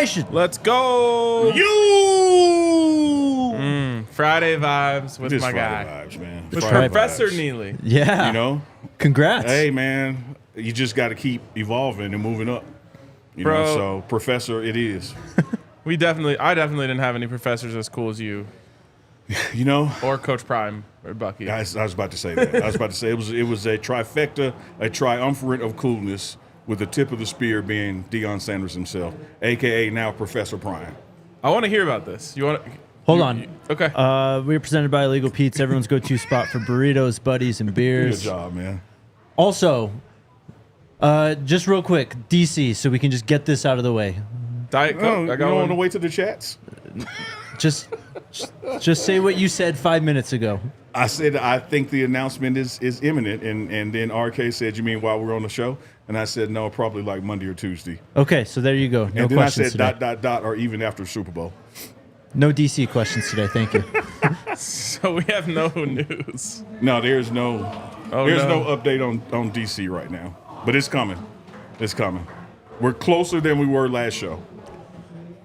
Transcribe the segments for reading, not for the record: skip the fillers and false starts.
Nation. Let's go. Friday vibes with my guy. Vibes, man. With Friday Professor vibes. Neely. Yeah. You know? Congrats. Hey, man. You just got to keep evolving and moving up. You Bro. know, so Professor it is. I definitely didn't have any professors as cool as you. You know? Or Coach Prime or Bucky. I was about to say that. I was about to say it was a trifecta, a triumvirate of coolness with the tip of the spear being Deion Sanders himself, a.k.a. now Professor Prime. I want to hear about this. You want to... Hold on. Okay. We're presented by Illegal Pete's, everyone's go-to spot for burritos, buddies, and beers. Good job, man. Also, just real quick, DC, so we can just get this out of the way. Diet Coke. You don't want to wait to the chats? Just say what you said 5 minutes ago. I said I think the announcement is imminent, and then RK said, "You mean while we're on the show?" And I said, "No, probably like Monday or Tuesday." Okay, so there you go. No and then I questions said today. ... or even after Super Bowl. No DC questions today. Thank you. So we have no news. No, there's no update on DC right now, but it's coming. It's coming. We're closer than we were last show.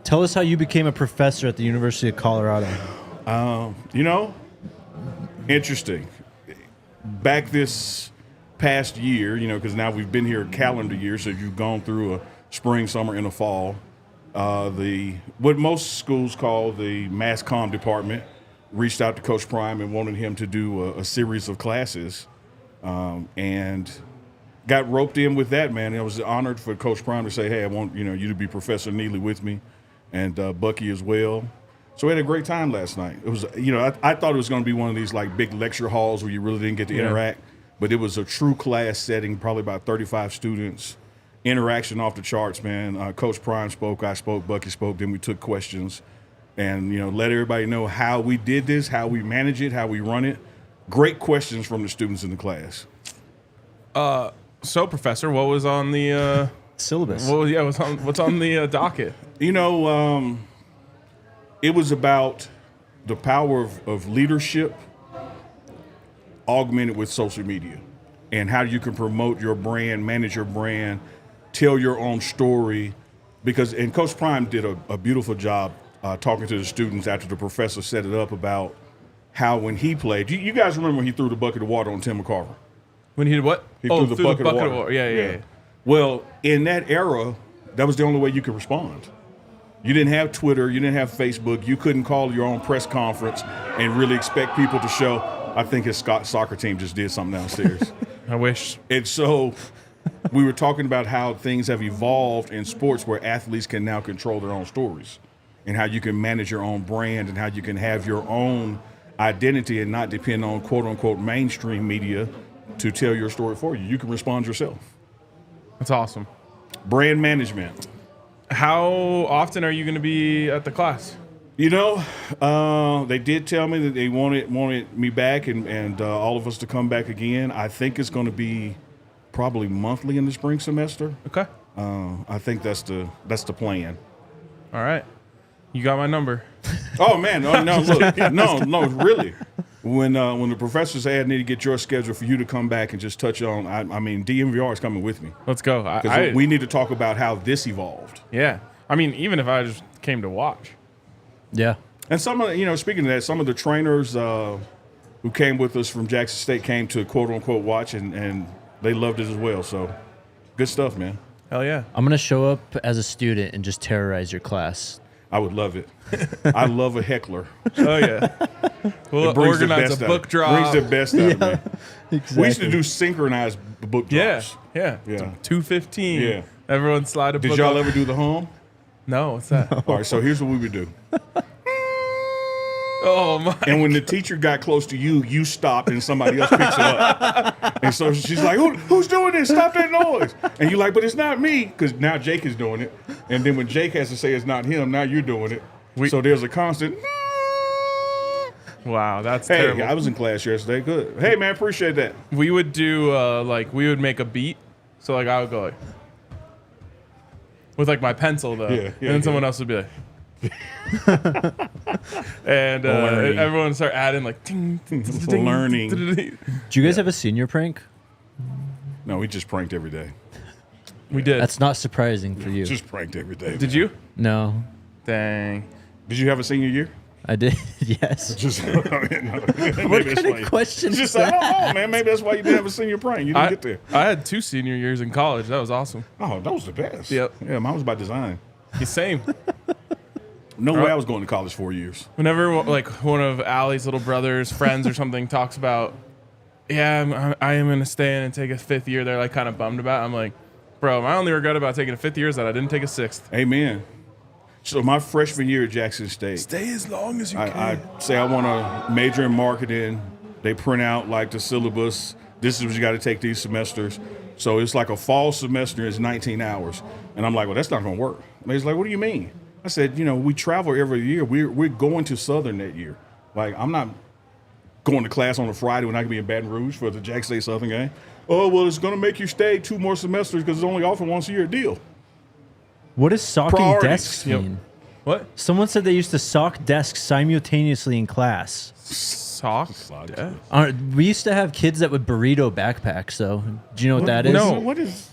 Tell us how you became a professor at the University of Colorado. You know, interesting. Back this past year, you know, because now we've been here a calendar year, so you've gone through a spring, summer, and a fall. What most schools call the mass comm department reached out to Coach Prime and wanted him to do a series of classes, and got roped in with that, man. I was honored for Coach Prime to say, "Hey, I want you to be Professor Neely with me, and Bucky as well." So we had a great time last night. It was, I thought it was going to be one of these like big lecture halls where you really didn't get to interact, but it was a true class setting, probably about 35 students. Interaction off the charts, man. Coach Prime spoke, I spoke, Bucky spoke, then we took questions and, let everybody know how we did this, how we manage it, how we run it. Great questions from the students in the class. So, Professor, what was on the syllabus? What's on the docket? It was about the power of leadership augmented with social media and how you can promote your brand, manage your brand, tell your own story. And Coach Prime did a beautiful job talking to the students after the professor set it up about how when he played, you guys remember when he threw the bucket of water on Tim McCarver? When he did what? He threw the bucket of water. Yeah. Well, in that era, that was the only way you could respond. You didn't have Twitter. You didn't have Facebook. You couldn't call your own press conference and really expect people to show. I think his soccer team just did something downstairs. I wish. And so we were talking about how things have evolved in sports where athletes can now control their own stories and how you can manage your own brand and how you can have your own identity and not depend on quote-unquote mainstream media to tell your story for you. You can respond yourself. That's awesome. Brand management. How often are you going to be at the class? They did tell me that they wanted me back and all of us to come back again. I think it's going to be probably monthly in the spring semester. Okay. I think that's the plan. All right. You got my number. Oh man, no, really. When the professor said I need to get your schedule for you to come back and just touch on, I mean, DNVR is coming with me. Let's go. Because we need to talk about how this evolved. Yeah. I mean, even if I just came to watch. Yeah. And some of, speaking of that, some of the trainers who came with us from Jackson State came to quote unquote watch and they loved it as well. So good stuff, man. Hell yeah. I'm going to show up as a student and just terrorize your class. I would love it. I love a heckler. Oh, yeah. We'll organize a book drop. Brings the best out of me. Exactly. We used to do synchronized book drops. Yeah. 2:15. Yeah. Everyone slide a book. Did y'all ever do the hum? No, what's that? All right, so here's what we would do. Oh, my. And when the teacher got close to you, you stop and somebody else picks it up. And so she's like, who's doing this? Stop that noise. And you're like, but it's not me, because now Jake is doing it. And then when Jake has to say it's not him, now you're doing it. So there's a constant. Wow, that's terrible. Hey, I was in class yesterday. Good. Hey, man, appreciate that. We would do, we would make a beat. So, I would go, with, my pencil, though. Yeah, and then someone else would be like. And everyone would start adding, ting, ting, ting, ting, learning. Do you guys have a senior prank? No, we just pranked every day. We did. That's not surprising for you. Just pranked every day. Did you? No, Dang. Did you have a senior year? I did. Yes. Just What kind of question is Just I that? don't know, man. Maybe that's why you didn't have a senior prank. You didn't get there. I had 2 senior years in college. That was awesome. Oh, that was the best. Yep. Yeah, mine was by design. The same. No way I was going to college 4 years. Whenever like one of Allie's little brothers, friends or something talks about, yeah, I am going to stay in and take a 5th year, they're like kind of bummed about it. I'm like, bro, my only regret about taking a 5th year is that I didn't take a 6th. Amen. So my freshman year at Jackson State, Stay as long as you can. I say I want to major in marketing. They print out like the syllabus. This is what you got to take these semesters. So it's like a fall semester is 19 hours. And I'm like, well, that's not going to work. And he's like, what do you mean? I said, we travel every year. We're going to Southern that year. Like, I'm not going to class on a Friday when I can be in Baton Rouge for the Jackson State Southern game. Oh, well, it's going to make you stay 2 more semesters because it's only offered once a year deal. What does socking Priorities. desks mean? What? Someone said they used to sock desks simultaneously in class. Sock? Yeah. We used to have kids that would burrito backpacks, though. Do you know what that is? No. What is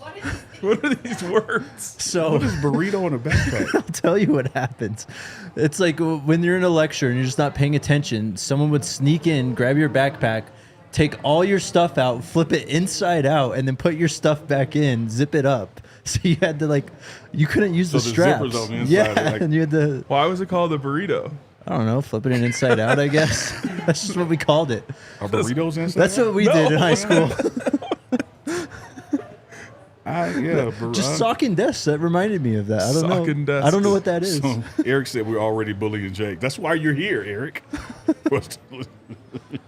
What are these words? So burrito in a backpack? I'll tell you what happens. It's like when you're in a lecture and you're just not paying attention, someone would sneak in, grab your backpack, take all your stuff out, flip it inside out, and then put your stuff back in, zip it up. So you had to you couldn't use the the straps. zipper's on the inside, Yeah, like- and you had to, Why was it called a burrito? I don't know, flipping it inside out, I guess. That's just what we called it. Are burritos inside? That's what we did in high school. Just socking desks. That reminded me of that. I don't Socking know. desks. I don't know what that is. So Eric said we're already bullying Jake. That's why you're here, Eric.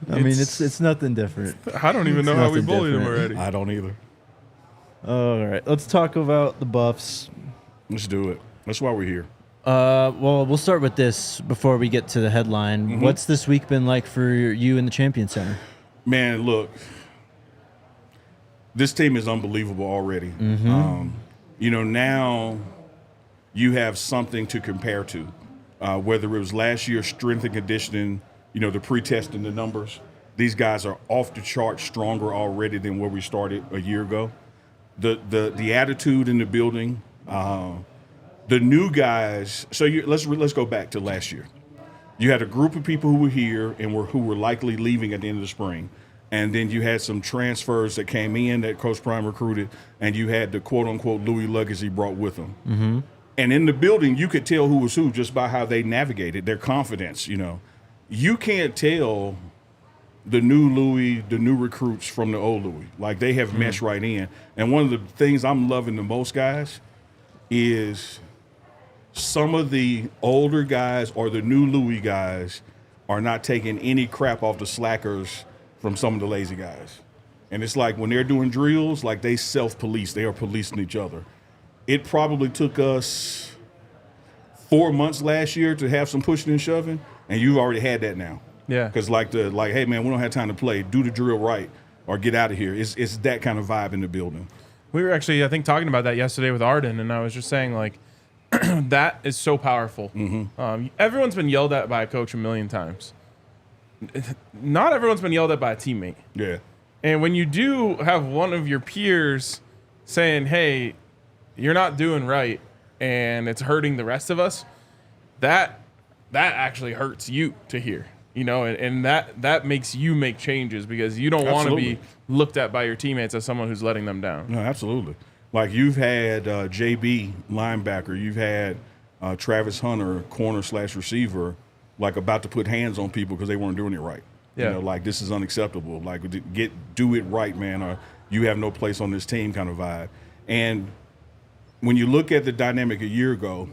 I mean, it's nothing different. I don't even know how we nothing bullied him different. already. I don't either. All right, let's talk about the Buffs. Let's do it. That's why we're here. Well, we'll start with this before we get to the headline. Mm-hmm. What's this week been like for you in the Champion Center? Man, look, this team is unbelievable already. Mm-hmm. Now you have something to compare to. Whether it was last year's strength and conditioning, the pre-testing, the numbers. These guys are off the chart stronger already than where we started a year ago. The attitude in the building, the new guys. So let's go back to last year. You had a group of people who were here and who were likely leaving at the end of the spring. And then you had some transfers that came in that Coach Prime recruited, and you had the quote-unquote Louis luggage he brought with him. Mm-hmm. And in the building, you could tell who was who just by how they navigated, their confidence, You can't tell the new Louis, the new recruits from the old Louis. Like, they have meshed right in. And one of the things I'm loving the most, guys, is some of the older guys or the new Louis guys are not taking any crap off the slackers from some of the lazy guys. And it's like when they're doing drills, like they self-police. They are policing each other. It probably took us 4 months last year to have some pushing and shoving, and you've already had that now. Yeah. Because hey, man, we don't have time to play. Do the drill right or get out of here. It's that kind of vibe in the building. We were actually, I think, talking about that yesterday with Arden, and I was just saying, that is so powerful. Mm-hmm. Everyone's been yelled at by a coach a million times. Not everyone's been yelled at by a teammate. Yeah. And when you do have one of your peers saying, hey, you're not doing right, and it's hurting the rest of us, that actually hurts you to hear. And that makes you make changes because you don't want to be looked at by your teammates as someone who's letting them down. No, absolutely. Like you've had JB linebacker, you've had Travis Hunter corner/receiver, like about to put hands on people because they weren't doing it right. Yeah. Like this is unacceptable. Like do it right, man, or you have no place on this team kind of vibe. And when you look at the dynamic a year ago,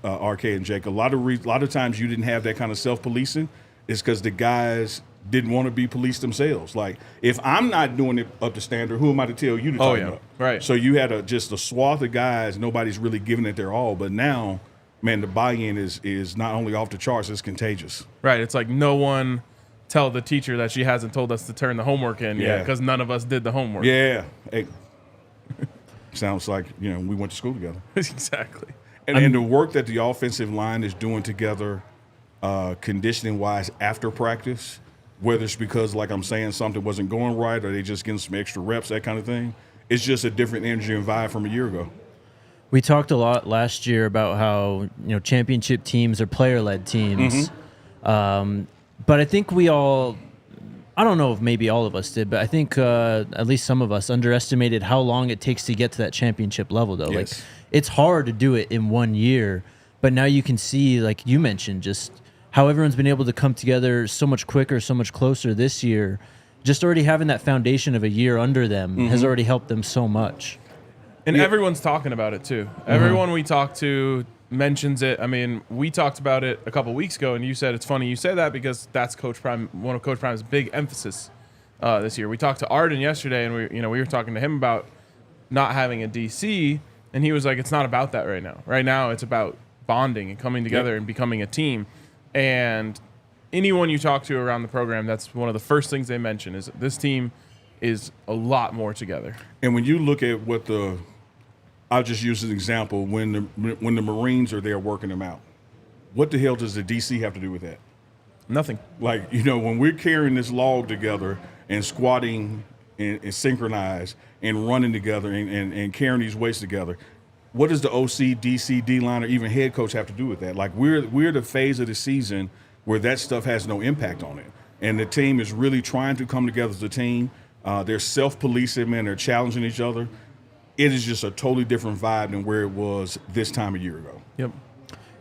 RK and Jake, a lot of times you didn't have that kind of self-policing. Is because the guys didn't want to be policed themselves. Like, if I'm not doing it up to standard, who am I to tell you to tighten up? Right. So you had just a swath of guys, nobody's really giving it their all. But now, man, the buy-in is not only off the charts, it's contagious. Right. It's like no one tell the teacher that she hasn't told us to turn the homework in yet because none of us did the homework. Yeah. Hey, sounds like, we went to school together. Exactly. And the work that the offensive line is doing together, conditioning-wise after practice, whether it's because, like I'm saying, something wasn't going right or they just getting some extra reps, that kind of thing, it's just a different energy and vibe from a year ago. We talked a lot last year about how championship teams are player-led teams, but I think we all. I don't know if maybe all of us did, but I think at least some of us underestimated how long it takes to get to that championship level, though. Yes. Like, it's hard to do it in 1 year, but now you can see, like you mentioned, just how everyone's been able to come together so much quicker, so much closer this year. Just already having that foundation of a year under them has already helped them so much. And everyone's talking about it, too. Everyone we talk to mentions it. I mean, we talked about it a couple weeks ago, and you said it's funny you say that because that's Coach Prime, one of Coach Prime's big emphasis this year. We talked to Arden yesterday, and we were talking to him about not having a DC, and he was like, it's not about that right now. Right now, it's about bonding and coming together and becoming a team. And anyone you talk to around the program, that's one of the first things they mention is this team is a lot more together. And when you look at what I'll just use an example. When the Marines are there working them out, what the hell does the DC have to do with that? Nothing. Like, when we're carrying this log together and squatting and synchronized and running together and carrying these weights together, what does the OC, DC, D-line, or even head coach have to do with that? Like, we're the phase of the season where that stuff has no impact on it. And the team is really trying to come together as a team. They're self-policing, man. They're challenging each other. It is just a totally different vibe than where it was this time a year ago. Yep.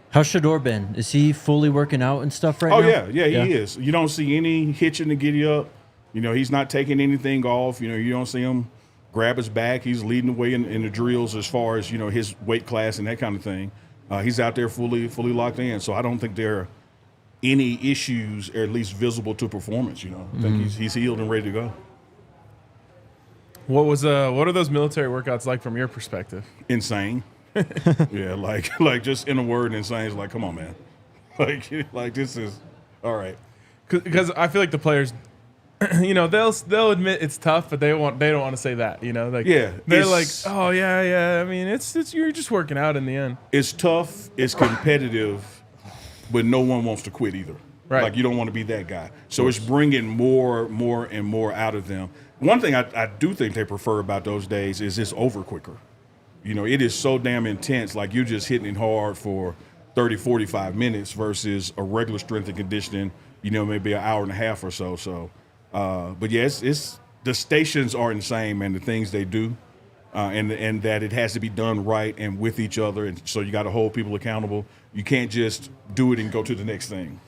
How's Shador been? Is he fully working out and stuff right now? Oh, yeah, he is. You don't see any hitching to giddy up. He's not taking anything off. You don't see him grab his back. He's leading the way in the drills as far as, his weight class and that kind of thing. He's out there fully locked in. So I don't think there are any issues, or at least visible to performance. I think he's healed and ready to go. What are those military workouts like from your perspective? Insane. Yeah, like just in a word, insane. It's like, come on, man. Like this is all right. Because I feel like the players, they'll admit it's tough, but they don't want to say that. They're like, oh yeah. I mean, it's you're just working out in the end. It's tough. It's competitive, but no one wants to quit either. Right. Like, you don't want to be that guy. So it's bringing more and more out of them. One thing I do think they prefer about those days is it's over quicker. It is so damn intense. Like, you're just hitting it hard for 30, 45 minutes versus a regular strength and conditioning, maybe an hour and a half or so. So, but yeah, it's the stations are insane, man, the things they do, and that it has to be done right and with each other. And so you got to hold people accountable. You can't just do it and go to the next thing.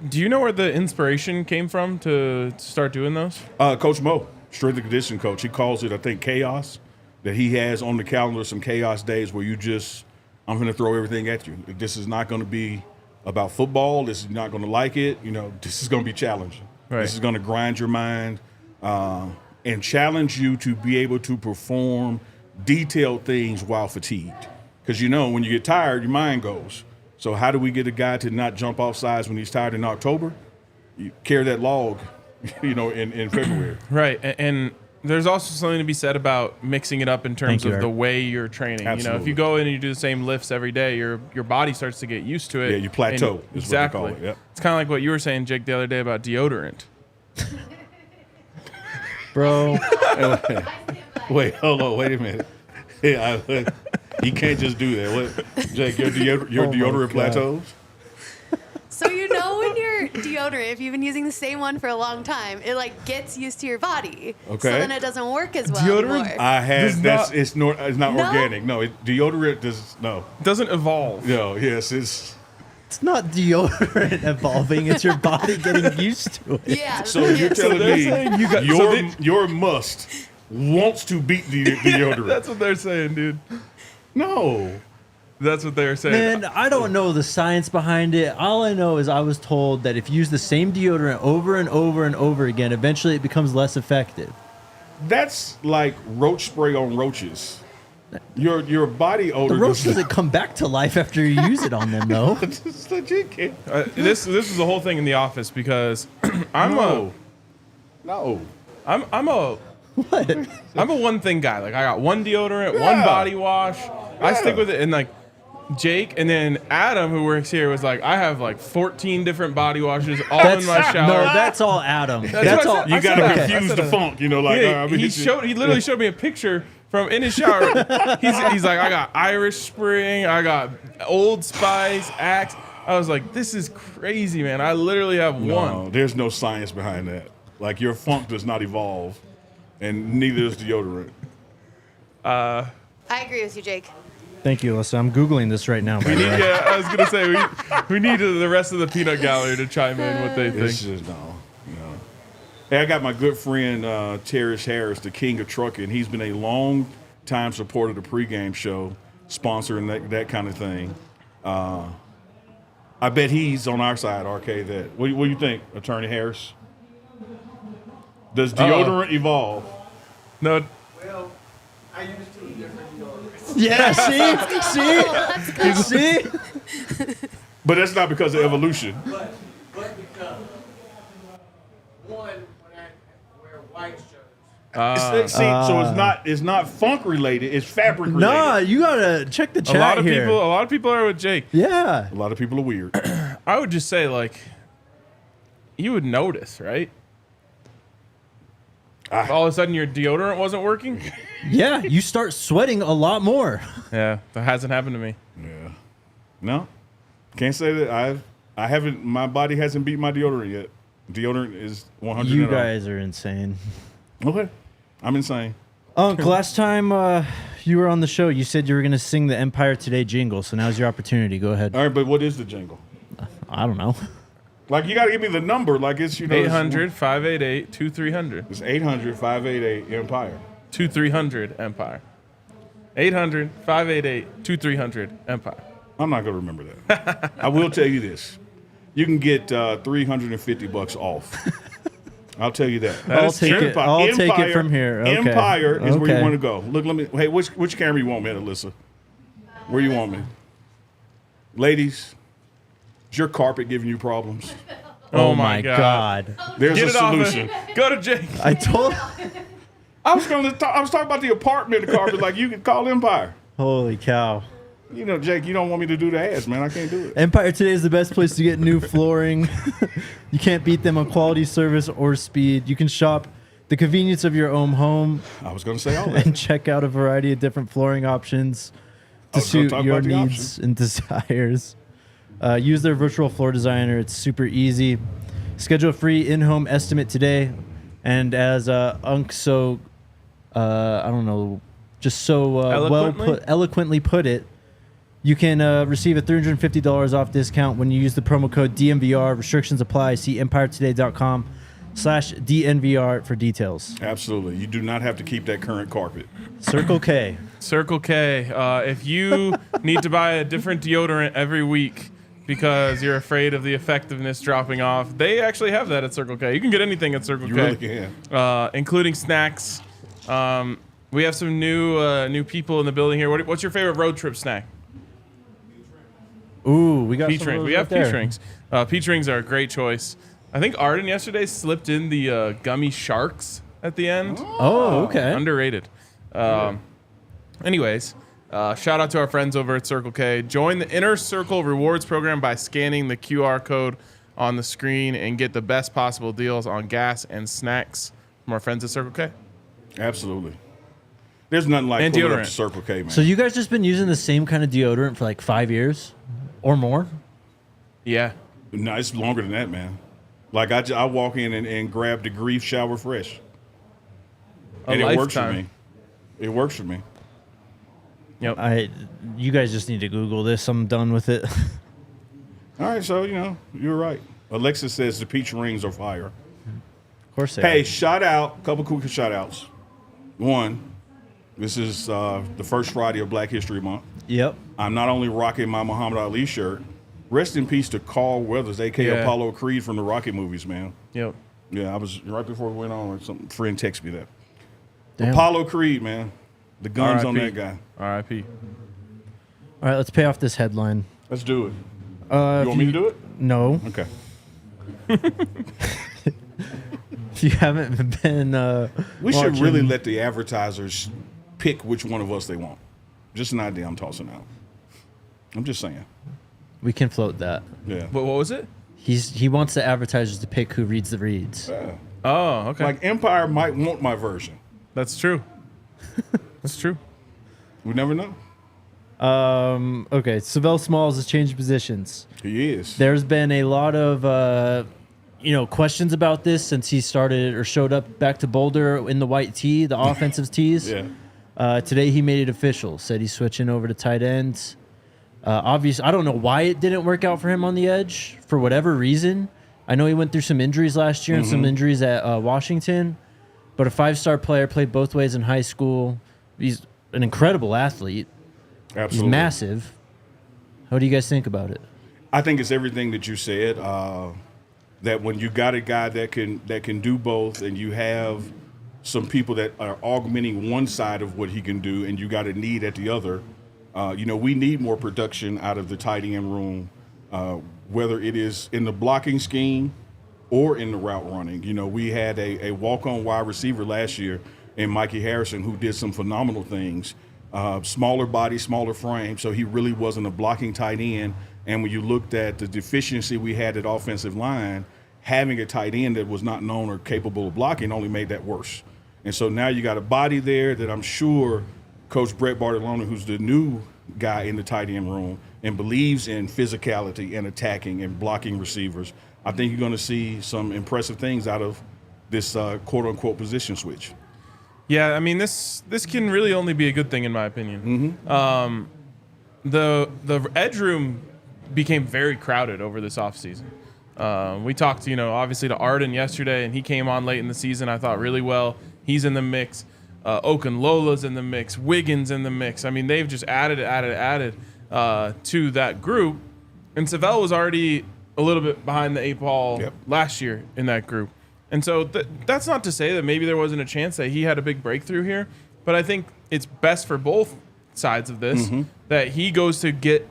Do you know where the inspiration came from to start doing those? Coach Mo, strength and conditioning coach, he calls it, I think, chaos. That he has on the calendar some chaos days where I'm going to throw everything at you. This is not going to be about football. This is not going to like it. This is going to be challenging. Right. This is going to grind your mind and challenge you to be able to perform detailed things while fatigued. Because, when you get tired, your mind goes. So how do we get a guy to not jump off sides when he's tired in October? You carry that log, in February. Right. And there's also something to be said about mixing it up in terms of the way you're training. Absolutely. If you go in and you do the same lifts every day, your body starts to get used to it. Yeah, you plateau. Exactly. What they call it. Yep. It's kind of like what you were saying, Jake, the other day about deodorant. Bro. Wait, hold on. Wait a minute. Yeah, you can't just do that. What, Jake, your deodorant plateaus? So when your deodorant, if you've been using the same one for a long time, it gets used to your body. Okay. So then it doesn't work as well Deodorant? anymore. I had it's not No? organic. No, deodorant does no. Doesn't evolve. No, yes, it's not deodorant evolving. It's your body getting used to it. Yeah. so you're telling they're me saying your must wants to beat the deodorant. That's what they're saying, dude. No. That's what they're saying. Man, I don't know the science behind it. All I know is I was told that if you use the same deodorant over and over and over again, eventually it becomes less effective. That's like roach spray on roaches. Your body odor. The roach doesn't come back to life after you use it on them, though. It's legit, kid. This is the whole thing in the office because I'm a one thing guy. Like, I got one deodorant, one body wash. I stick with it, and like Jake and then Adam, who works here, was like, I have like 14 different body washes all in my shower. No, that's all Adam. That's what I all. said. You I gotta said that. confuse I said the that. funk, like. Yeah, he literally showed me a picture from in his shower. He's like, I got Irish Spring, I got Old Spice, Axe. I was like, this is crazy, man. I literally have one. No, there's no science behind that. Like, your funk does not evolve, and neither does deodorant. I agree with you, Jake. Thank you, Alyssa. I'm Googling this right now. Yeah, I was gonna say we need the rest of the peanut gallery to chime in what they think. It's just no. Hey, I got my good friend Terrence Harris, the king of trucking. He's been a long time supporter of the pregame show, sponsoring that kind of thing. I bet he's on our side, RK. That what do you think, Attorney Harris? Does deodorant evolve? No. Well, I used two different deodorants. Yeah, see? But that's not because of evolution. But because one, when I wear white shirts. So it's not funk related. It's fabric related. Nah, you gotta check the chat A lot of here. people are with Jake. Yeah. A lot of people are weird. I would just say, like, you would notice, right? If all of a sudden your deodorant wasn't working. Yeah, you start sweating a lot more. Yeah, that hasn't happened to me. Yeah. No. Can't say that I haven't. My body hasn't beat my deodorant yet. Deodorant is 100. You guys are insane. Okay. I'm insane. Last time you were on the show, you said you were gonna sing the Empire Today jingle. So now's your opportunity. Go ahead. All right, but what is the jingle? I don't know. Like, you got to give me the number. Like, it's, 800-588-2300. It's 800-588 Empire. 2300 Empire. 800-588-2300 Empire. I'm not going to remember that. I will tell you this. You can get $350 off. I'll tell you that. I'll take it from here. Okay. Empire is where you Okay. want to go. Look, let me. Hey, which camera you want me at, Alyssa? Where you want me? Ladies, is your carpet giving you problems? Oh my God. There's Get a it off solution. it. Go to Jake. I told. I was talking about the apartment carpet. Like, you can call Empire. Holy cow. You know, Jake, you don't want me to do the ads, man. I can't do it. Empire Today is the best place to get new flooring. You can't beat them on quality, service, or speed. You can shop the convenience of your own home I was going to say all that. and check out a variety of different flooring options to was gonna suit talk your about the needs and desires. Use their virtual floor designer. It's super easy. Schedule a free in-home estimate today. And as I don't know, just so eloquently put it, you can receive a $350 off discount when you use the promo code DNVR. Restrictions apply. See empiretoday.com/DNVR for details. Absolutely. You do not have to keep that current carpet. Circle K. Circle K. If you need to buy a different deodorant every week because you're afraid of the effectiveness dropping off, they actually have that at Circle K. You can get anything at Circle You K. really can. Including snacks. We have some new people in the building here. What's your favorite road trip snack? Ooh, we got Peach some of rings. those We have right there. peach rings. Peach rings are a great choice. I think Arden yesterday slipped in the gummy sharks at the end. Oh, okay. Underrated. Anyways, shout out to our friends over at Circle K. Join the Inner Circle Rewards program by scanning the QR code on the screen and get the best possible deals on gas and snacks from our friends at Circle K. Absolutely. There's nothing like And pulling up deodorant. to Circle K, man. So you guys just been using the same kind of deodorant for like 5 years or more? Yeah. No, it's longer than that, man. Like, I walk in and grab the Grief Shower Fresh. And it works for lifetime. me. It works for me. Yep. You guys just need to Google this. I'm done with it. All right, so, you're right. Alexa says the peach rings are fire. Of course they Hey, are. shout out, couple quick shout outs. One, this is the first Friday of Black History Month. Yep. I'm not only rocking my Muhammad Ali shirt, rest in peace to Carl Weathers, a.k.a. Yeah. Apollo Creed from the Rocky movies, man. Yep. Yeah, I was right before we went on, some friend texted me that. Damn. Apollo Creed, man. The guns on R.I.P. that guy. R.I.p. All right, let's pay off this headline. Let's do it. You You want me to do it? No. Okay. If you haven't been We should watching- really let the advertisers pick which one of us they want. Just an idea I'm tossing out. I'm just saying. We can float that. Yeah. What was it? He wants the advertisers to pick who reads the reads. Yeah. Oh, okay. Like, Empire might want my version. That's true. That's true. We never know. Okay, Sav'ell Smalls has changed positions. He is. There's been a lot of questions about this since he started or showed up back to Boulder in the white tee, the offensive tees. Yeah. Today he made it official. Said he's switching over to tight ends. Obviously, I don't know why it didn't work out for him on the edge for whatever reason. I know he went through some injuries last year and some injuries at Washington, but a 5-star player, played both ways in high school. He's an incredible athlete. Absolutely. He's massive. What do you guys think about it? I think it's everything that you said. That when you got a guy that can do both, and you have some people that are augmenting one side of what he can do, and you got a need at the other. We need more production out of the tight end room, whether it is in the blocking scheme or in the route running. We had a walk-on wide receiver last year in Mikey Harrison who did some phenomenal things. Smaller body, smaller frame, so he really wasn't a blocking tight end. And when you looked at the deficiency we had at offensive line, having a tight end that was not known or capable of blocking only made that worse. And so now you got a body there that I'm sure Coach Brett Bartolone, who's the new guy in the tight end room and believes in physicality and attacking and blocking receivers, I think you're going to see some impressive things out of this quote-unquote position switch. Yeah, I mean, this can really only be a good thing in my opinion. The edge room became very crowded over this offseason. We talked, obviously to Arden yesterday, and he came on late in the season, I thought, really well. He's in the mix. Okunlola's in the mix. Wiggins in the mix. I mean, they've just added to that group. And Sav'ell was already a little bit behind the 8 ball last year in that group. And so that's not to say that maybe there wasn't a chance that he had a big breakthrough here. But I think it's best for both sides of this that he goes to get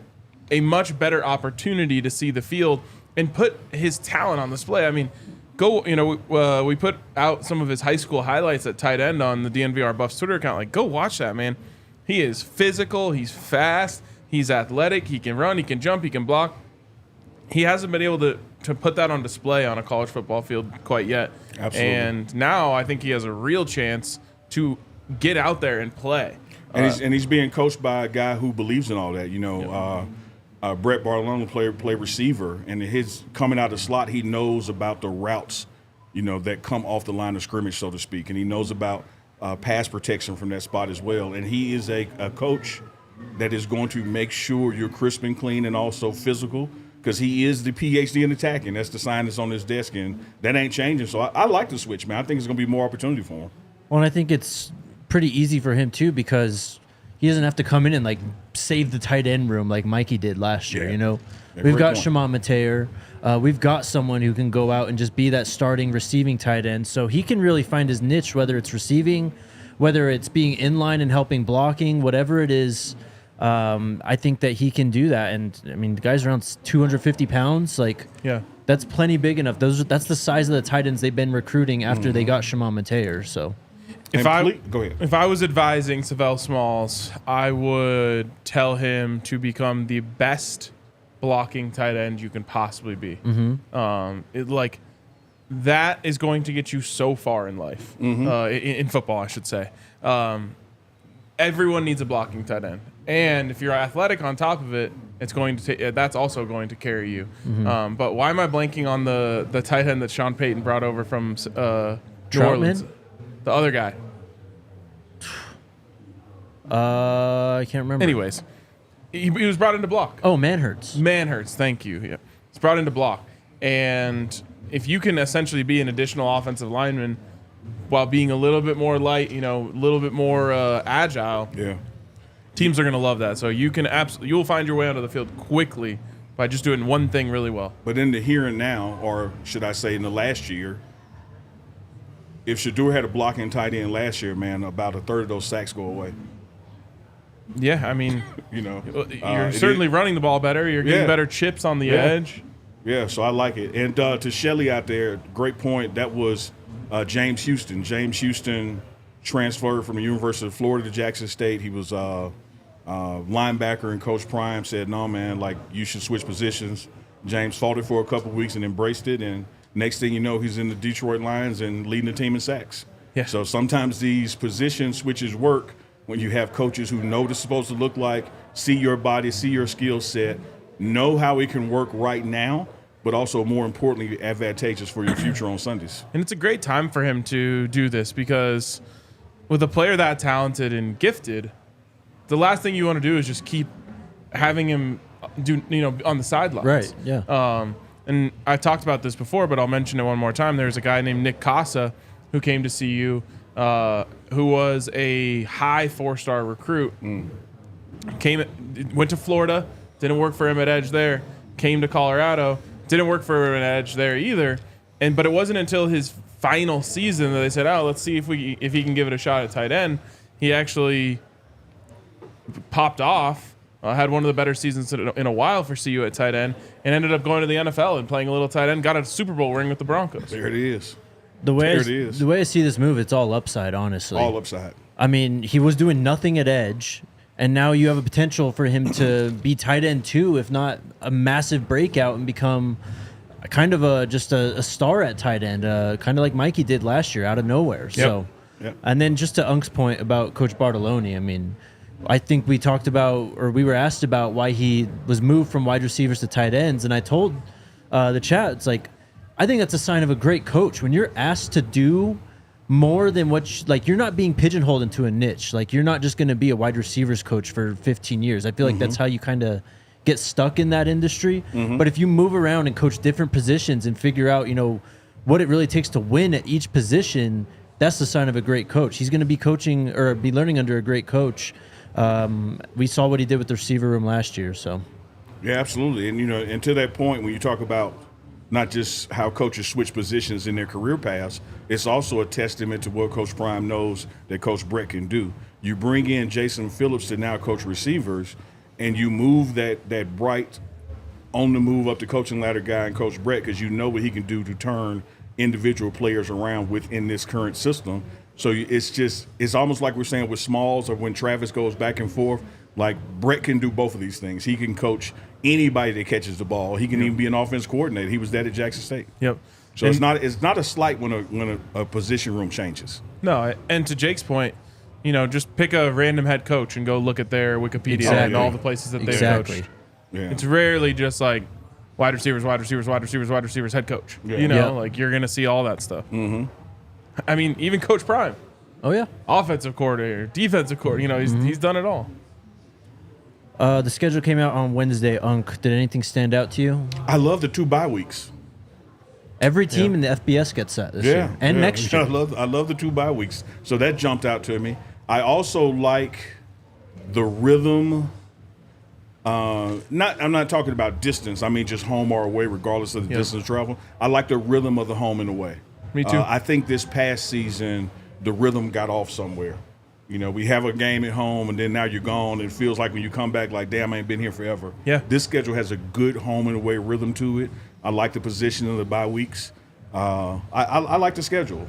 a much better opportunity to see the field and put his talent on display. I mean, we put out some of his high school highlights at tight end on the DNVR Buffs Twitter account. Like, go watch that, man. He is physical. He's fast. He's athletic. He can run. He can jump. He can block. He hasn't been able to put that on display on a college football field quite yet. Absolutely. And now I think he has a real chance to get out there and play. And he's being coached by a guy who believes in all that. Brett Bartolone play receiver, and his coming out of the slot, he knows about the routes, that come off the line of scrimmage, so to speak, and he knows about pass protection from that spot as well. And he is a coach that is going to make sure you're crisp and clean and also physical, because he is the PhD in attacking. That's the sign that's on his desk, and that ain't changing. So I like the switch, man. I think it's going to be more opportunity for him. Well, and I think it's pretty easy for him too, because he doesn't have to come in and save the tight end room like Mikey did last year. Yeah, we've got Shimon Mateer. We've got someone who can go out and just be that starting receiving tight end. So he can really find his niche, whether it's receiving, whether it's being in line and helping blocking, whatever it is. I think that he can do that. And I mean, the guy's around 250 pounds. That's plenty big enough. That's the size of the tight ends they've been recruiting after they got Shimon Mateer. So. If go ahead. If I was advising Sav'ell Smalls, I would tell him to become the best blocking tight end you can possibly be. That is going to get you so far in life, in football, I should say. Everyone needs a blocking tight end, and if you're athletic on top of it, it's going to that's also going to carry you. But why am I blanking on the tight end that Sean Payton brought over from New Orleans? The other guy. I can't remember. Anyways, he was brought in to block. Oh, Manhurts, thank you. Yeah. He's brought in to block. And if you can essentially be an additional offensive lineman while being a little bit more light, a little bit more agile, teams are going to love that. So you'll find your way onto the field quickly by just doing one thing really well. But in the here and now, or should I say in the last year, if Shedeur had a blocking tight end last year, man, about a third of those sacks go away. Yeah, I mean, you're certainly running the ball better. You're getting better chips on the edge. Yeah, so I like it. And to Shelly out there, great point. That was James Houston. James Houston transferred from the University of Florida to Jackson State. He was linebacker, and Coach Prime said, no, man, you should switch positions. James fought it for a couple of weeks and embraced it, and next thing you know, he's in the Detroit Lions and leading the team in sacks. Yeah. So sometimes these position switches work when you have coaches who know what it's supposed to look like, see your body, see your skill set, know how it can work right now, but also more importantly, advantageous for your future on Sundays. And it's a great time for him to do this because with a player that talented and gifted, the last thing you want to do is just keep having him do, on the sidelines. Right. Yeah. And I talked about this before, but I'll mention it one more time. There's a guy named Nick Casa who came to see you, who was a high 4-star recruit. Went to Florida, didn't work for him at Edge there. Came to Colorado, didn't work for him at Edge there either. But it wasn't until his final season that they said, "Oh, let's see if he can give it a shot at tight end." He actually popped off. Had one of the better seasons in a while for CU at tight end, and ended up going to the NFL and playing a little tight end. Got a Super Bowl ring with the Broncos. There it is. The way I see this move, it's all upside, honestly. All upside. I mean, he was doing nothing at edge, and now you have a potential for him to be tight end too, if not a massive breakout and become kind of a star at tight end, kind of like Mikey did last year out of nowhere. So, and then just to Unk's point about Coach Bartoloni, I mean, I think we talked about, or we were asked about why he was moved from wide receivers to tight ends, and I told the chat, it's like, I think that's a sign of a great coach. When you're asked to do more than what you're not being pigeonholed into a niche. Like, you're not just going to be a wide receivers coach for 15 years. I feel like that's how you kind of get stuck in that industry. But if you move around and coach different positions and figure out, what it really takes to win at each position, that's the sign of a great coach. He's going to be coaching or be learning under a great coach. We saw what he did with the receiver room last year. So, yeah, absolutely. And and to that point, when you talk about not just how coaches switch positions in their career paths, it's also a testament to what Coach Prime knows that Coach Brett can do. You bring in Jason Phillips to now coach receivers, and you move that bright on the move up the coaching ladder guy and Coach Brett, because you know what he can do to turn individual players around within this current system. So it's almost like we're saying with Smalls, or when Travis goes back and forth, like Brett can do both of these things. He can coach anybody that catches the ball. He can even be an offense coordinator. He was that at Jackson State. Yep. So it's not a slight when a position room changes. No, and to Jake's point, just pick a random head coach and go look at their Wikipedia and all the places that they've coached. Yeah. It's rarely just like wide receivers, head coach. Yeah. Like you're gonna see all that stuff. I mean, even Coach Prime. Oh yeah. Offensive coordinator, defensive coordinator. He's done it all. The schedule came out on Wednesday. Unk, did anything stand out to you? I love the 2 bye weeks. Every team in the FBS gets that this year and next year. I love the 2 bye weeks. So that jumped out to me. I also like the rhythm. I'm not talking about distance. I mean just home or away, regardless of the distance travel. I like the rhythm of the home and away. Me too. I think this past season the rhythm got off somewhere. We have a game at home, and then now you're gone. It feels like when you come back, like, damn, I ain't been here forever. Yeah. This schedule has a good home and away rhythm to it. I like the position of the bye weeks. I like the schedule.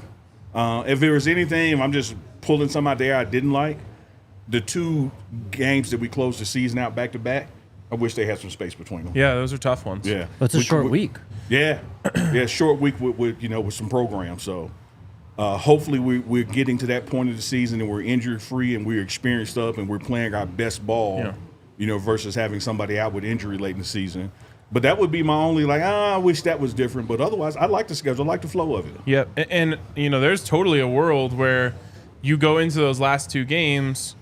If there was anything, if I'm just pulling some out there I didn't like, the 2 games that we closed the season out back-to-back, I wish they had some space between them. Yeah, those are tough ones. Yeah. But it's a short week. Yeah. Short week with some programs. So hopefully we're getting to that point of the season and we're injury free and we're experienced up and we're playing our best ball, versus having somebody out with injury late in the season. But that would be my only I wish that was different. But otherwise, I like the schedule. I like the flow of it. Yeah, and there's totally a world where you go into those last 2 games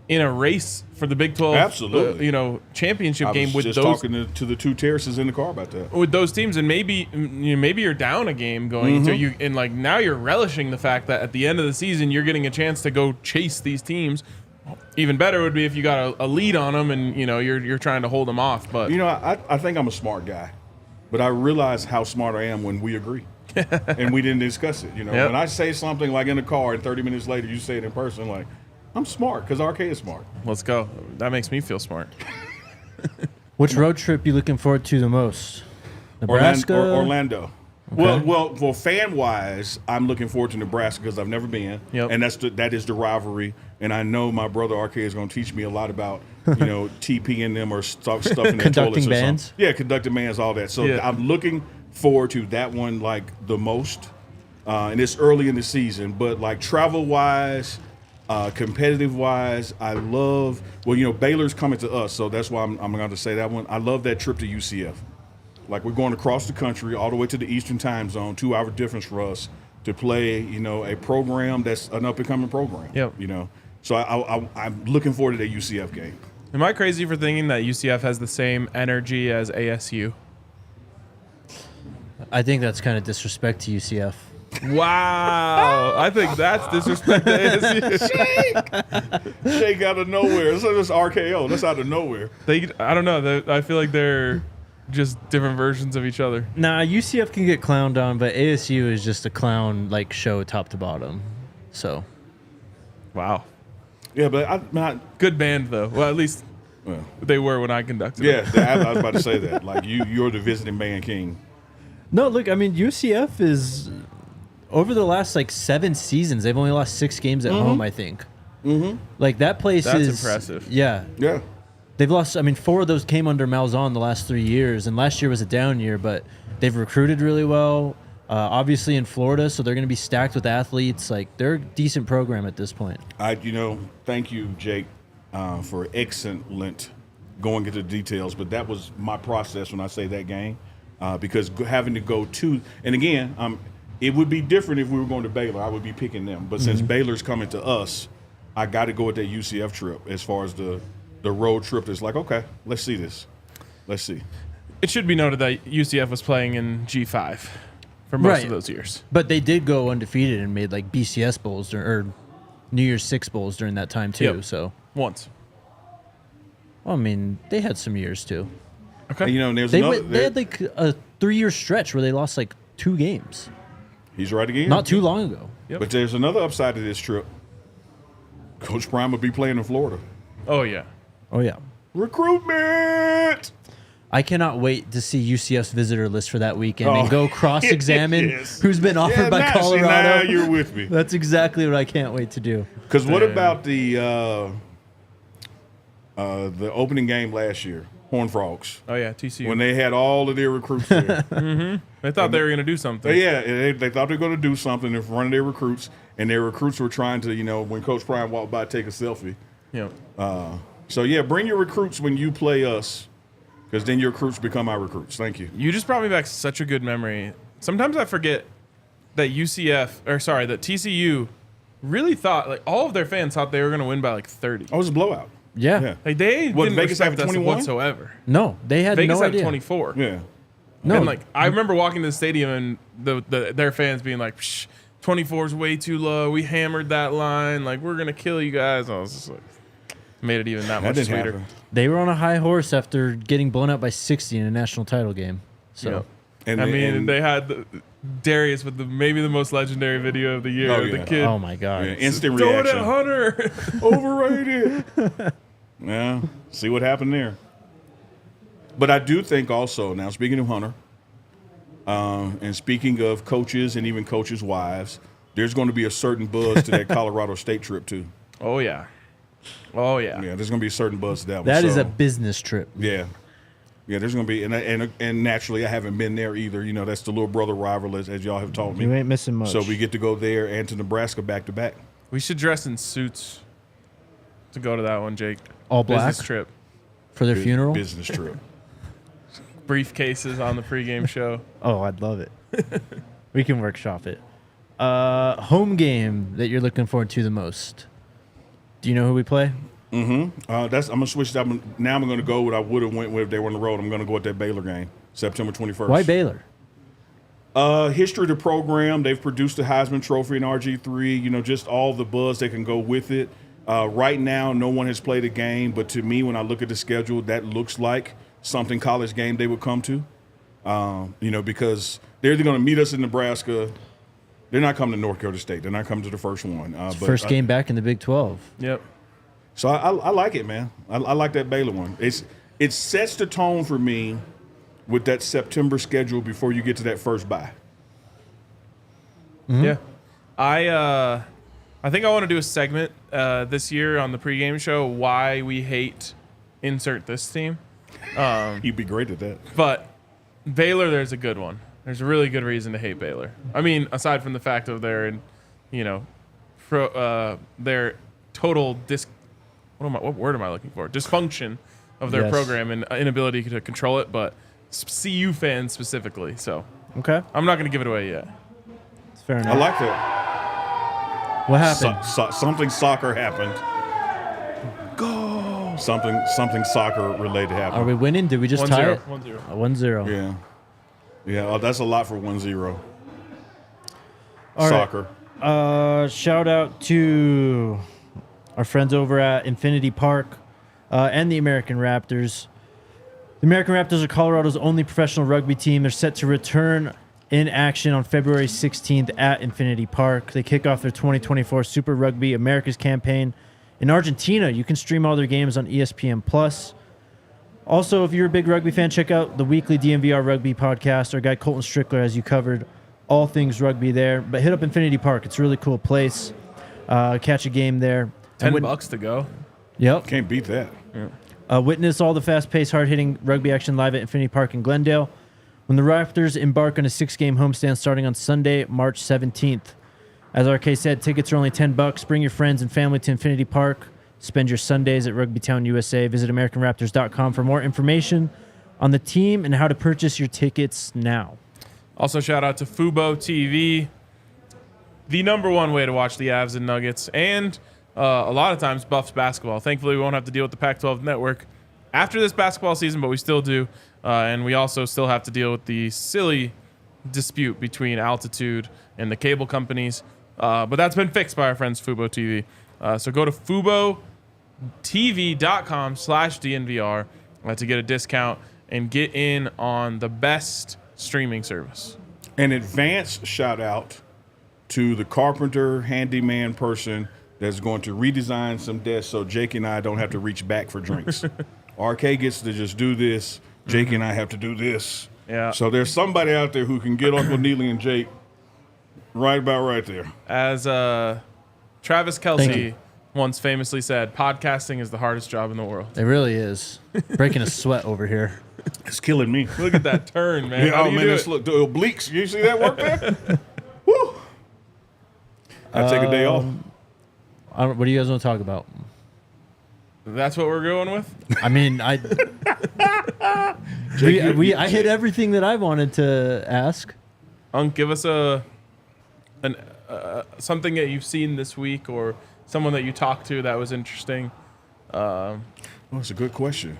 in a race for the Big 12, absolutely, championship game with those. Talking to the 2 terraces in the car about that. With those teams, and maybe you're down a game going into you, and now you're relishing the fact that at the end of the season you're getting a chance to go chase these teams. Even better would be if you got a lead on them and you're trying to hold them off. But I think I'm a smart guy, but I realize how smart I am when we agree. And we didn't discuss it. When I say something like in the car and 30 minutes later you say it in person, like, I'm smart because RK is smart. Let's go. That makes me feel smart. Which road trip you looking forward to the most? Nebraska? Orlando. Okay. Well, fan-wise, I'm looking forward to Nebraska because I've never been, and that is the rivalry. And I know my brother RK is going to teach me a lot about, TP in them or stuff in their toilets conducting or bands. Something. Yeah, conducting bands, all that. So I'm looking forward to that one the most. And it's early in the season, but travel-wise, Competitive wise, I love. Well, Baylor's coming to us, so that's why I'm going to say that one. I love that trip to UCF. Like, we're going across the country, all the way to the Eastern Time Zone, 2-hour difference for us to play. A program that's an up and coming program. Yep. So I'm looking forward to that UCF game. Am I crazy for thinking that UCF has the same energy as ASU? I think that's kind of disrespect to UCF. Wow. I think that's disrespect to ASU. Shake out of nowhere. That's RKO. That's out of nowhere. I don't know. I feel like they're just different versions of each other. Nah, UCF can get clowned on, but ASU is just a clown like show top to bottom. So, Wow. Yeah, but I'm not. Good band though. Well, at least they were when I conducted. Yeah, them. I was about to say that. Like you're the visiting band king. no, look, I mean UCF is over the last like 7 seasons, they've only lost 6 games at home. I think. Like that place That's is impressive. Yeah, Yeah. they've lost. I mean, 4 of those came under Malzahn the last 3 years, and last year was a down year. But they've recruited really well. Obviously in Florida, so they're going to be stacked with athletes. Like they're a decent program at this point. Thank you, Jake, for excellent going into the details. But that was my process when I say that game, because having to go to, and again, it would be different if we were going to Baylor. I would be picking them. But since Baylor's coming to us, I got to go with that UCF trip as far as the road trip. That's like, okay, let's see this. Let's see. It should be noted that UCF was playing in G5 for most of those years. But they did go undefeated and made like BCS bowls or New Year's Six bowls during that time too. Yep. So, Once. well, I mean, they had some years too. Okay. And, there's They another. they had like a 3-year stretch where they lost like 2 games He's right again. not too long ago. Yep. But there's another upside to this trip. Coach Prime will be playing in Florida. Oh yeah. Oh yeah, Recruitment. I cannot wait to see UCF's visitor list for that weekend and go cross-examine Yes. who's been offered by now, Colorado. See, now you're with me. That's exactly what I can't wait to do. Because what about the opening game last year, Horned Frogs, Oh yeah. TCU. when they had all of their recruits there? They thought they were going to do something. But yeah, they thought they were going to do something in front of their recruits, and their recruits were trying to, when Coach Prime walked by, take a selfie. Yeah. So yeah, bring your recruits when you play us, because then your recruits become our recruits. Thank you. You just brought me back such a good memory. Sometimes I forget that that TCU really thought, like, all of their fans thought they were going to win by like 30. Oh, it was a blowout. Yeah. Yeah. Like they What, didn't Vegas respect have us 21? whatsoever. No, they had Vegas no had idea. 24. Yeah. No, And like I remember walking to the stadium and their fans being like, 24 is way too low. We hammered that line. Like, we're going to kill you guys. I was just like, made it even that much didn't sweeter. happen. they were on a high horse after getting blown out by 60 in a national title game. So. Yep. And They had Darius with maybe the most legendary video of the year. Oh, of the yeah. kid. Oh my God. Yeah, instant Throw it reaction. at Hunter. Overrated. Yeah, see what happened there. But I do think also, now speaking of Hunter, and speaking of coaches and even coaches' wives, there's going to be a certain buzz to that Colorado State trip too. Oh yeah. Oh yeah. Yeah, there's going to be a certain buzz to that one. That is So, a business trip. yeah. Yeah, there's going to be, and naturally, I haven't been there either. That's the little brother rival, as y'all have taught me. You ain't missing much. So we get to go there and to Nebraska back to back. We should dress in suits to go to that one, Jake. All black Business trip. for their funeral. Business trip. Briefcases on the pregame show. Oh, I'd love it. We can workshop it. Home game that you're looking forward to the most. Do you know who we play? I'm gonna switch that. Now I'm gonna go what I would have went with if they were on the road. I'm gonna go with that Baylor game, September 21st. Why Baylor? History of the program. They've produced a Heisman Trophy in RG3. Just all the buzz that can go with it. Right now, no one has played a game, but to me, when I look at the schedule, that looks like something college game they would come to. Because they're either going to meet us in Nebraska. They're not coming to North Dakota State. They're not coming to the first one. First game back in the Big 12. Yep. So I like it, man. I like that Baylor one. It sets the tone for me with that September schedule before you get to that first bye. Yeah. I think I want to do a segment this year on the pregame show, why we hate insert this team. You'd be great at that. But Baylor, there's a good one. There's a really good reason to hate Baylor. I mean, aside from the fact of their total what word am I looking for? Dysfunction of their Yes. program and inability to control it, but CU fans specifically. So Okay. I'm not going to give it away yet. It's fair enough. I like that. What happened? Something soccer happened. Go. Something soccer related happened. Are we winning? Did we just tie 1-0. it? 1-0. 1-0. Yeah. Yeah, oh, that's a lot for 1-0. All right. Soccer. Shout out to our friends over at Infinity Park and the American Raptors. The American Raptors are Colorado's only professional rugby team. They're set to return in action on February 16th at Infinity Park. They kick off their 2024 Super Rugby Americas campaign in Argentina. You can stream all their games on ESPN+. Also, if you're a big rugby fan, check out the weekly DNVR Rugby Podcast. Our guy Colton Strickler has you covered all things rugby there. But hit up Infinity Park. It's a really cool place. Catch a game there. $10 to go. Yep. Can't beat that. Witness all the fast-paced, hard-hitting rugby action live at Infinity Park in Glendale when the Raptors embark on a 6-game homestand starting on Sunday, March 17th. As RK said, tickets are only $10. Bring your friends and family to Infinity Park. Spend your Sundays at Rugbytown, USA. Visit AmericanRaptors.com for more information on the team and how to purchase your tickets now. Also, shout out to Fubo TV, the #1 way to watch the Avs and Nuggets, and a lot of times Buffs basketball. Thankfully, we won't have to deal with the Pac-12 network after this basketball season, but we still do. And we also still have to deal with the silly dispute between Altitude and the cable companies. But that's been fixed by our friends Fubo TV. So go to FuboTV.com/DNVR to get a discount and get in on the best streaming service. An advanced shout out to the carpenter, handyman person that's going to redesign some desks so Jake and I don't have to reach back for drinks. RK gets to just do this. Jake and I have to do this. Yeah. So there's somebody out there who can get Uncle Neely and Jake right about right there. As Travis Kelce once famously said, podcasting is the hardest job in the world. It really is. Breaking a sweat over here. It's killing me. Look at that turn, man. Yeah, How oh do you man, do this it? look the obliques. You see that work there? Woo! I take a day off. What do you guys want to talk about? That's what we're going with? I mean, I hit everything that I wanted to ask. Give us something that you've seen this week or someone that you talked to that was interesting. Oh, that's a good question.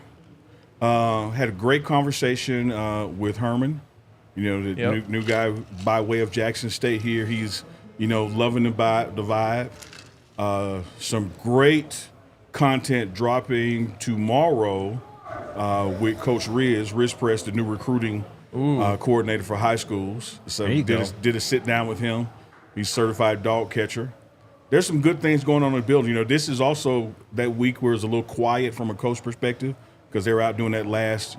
Had a great conversation with Herman. You know, the new guy by way of Jackson State here. He's, loving the vibe. Some great content dropping tomorrow with Coach Riz Press, the new recruiting coordinator for high schools. So did a sit down with him. He's certified dog catcher. There's some good things going on in the building. This is also that week where it's a little quiet from a coach perspective because they're out doing that last,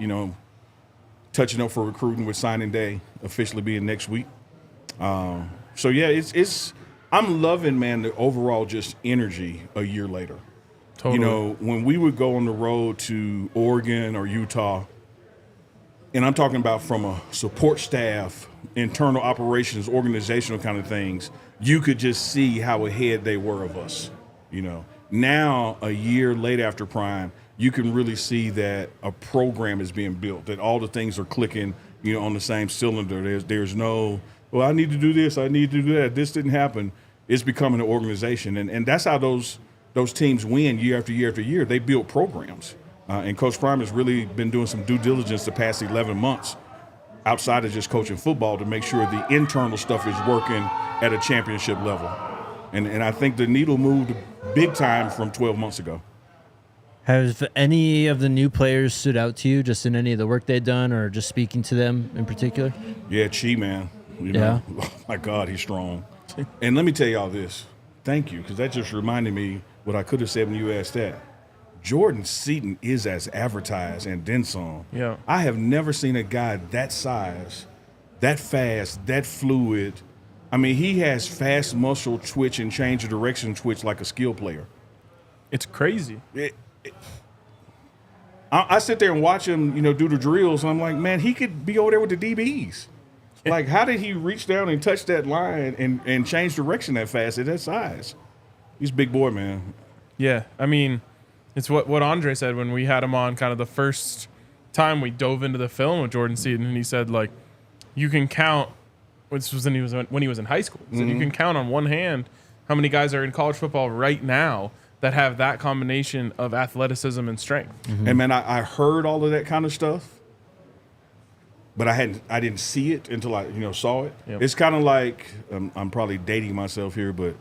touching up for recruiting with signing day officially being next week. So yeah, it's I'm loving, man, the overall just energy a year later. Totally. When we would go on the road to Oregon or Utah, and I'm talking about from a support staff, internal operations, organizational kind of things, you could just see how ahead they were of us. Now, a year late after Prime, you can really see that a program is being built, that all the things are clicking, on the same cylinder. There's no, well, I need to do this, I need to do that. This didn't happen. It's becoming an organization. And that's how those teams win year after year after year. They build programs. And Coach Prime has really been doing some due diligence the past 11 months outside of just coaching football to make sure the internal stuff is working at a championship level. And I think the needle moved big time from 12 months ago. Have any of the new players stood out to you just in any of the work they've done or just speaking to them in particular? Yeah, Chi, man. Oh, my God, he's strong. And let me tell y'all this. Thank you, because that just reminded me what I could have said when you asked that. Jordan Seaton is as advertised and then some. Yeah. I have never seen a guy that size, that fast, that fluid. I mean, he has fast muscle twitch and change of direction twitch like a skill player. It's crazy. I sit there and watch him, do the drills, and I'm like, man, he could be over there with the DBs. Like, how did he reach down and touch that line and change direction that fast at that size? He's a big boy, man. Yeah, I mean, it's what Andre said when we had him on kind of the first time we dove into the film with Jordan Seaton, and he said, like, you can count, this was when he was in high school, he said you can count on one hand how many guys are in college football right now that have that combination of athleticism and strength. And man, I heard all of that kind of stuff, but I didn't see it until I saw it. Yep. It's kind of like I'm probably dating myself here, but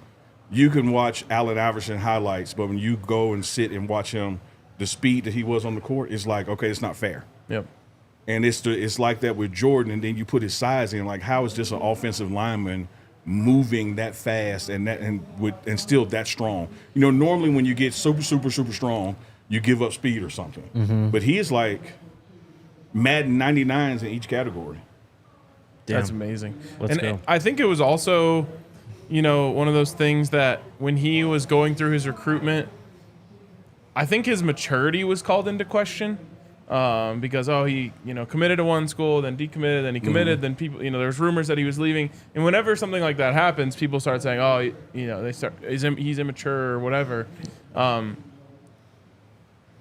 you can watch Allen Iverson highlights, but when you go and sit and watch him, the speed that he was on the court, it's like, okay, it's not fair. Yep. And it's like that with Jordan, and then you put his size in. Like, how is this an offensive lineman moving that fast and still that strong? Normally when you get super strong, you give up speed or something. But he is like Madden 99s in each category. That's amazing. Let's go. I think it was also, one of those things that when he was going through his recruitment, I think his maturity was called into question. Because he committed to one school, then decommitted, then he committed, then people there's rumors that he was leaving, and whenever something like that happens, people start saying, he's immature or whatever. I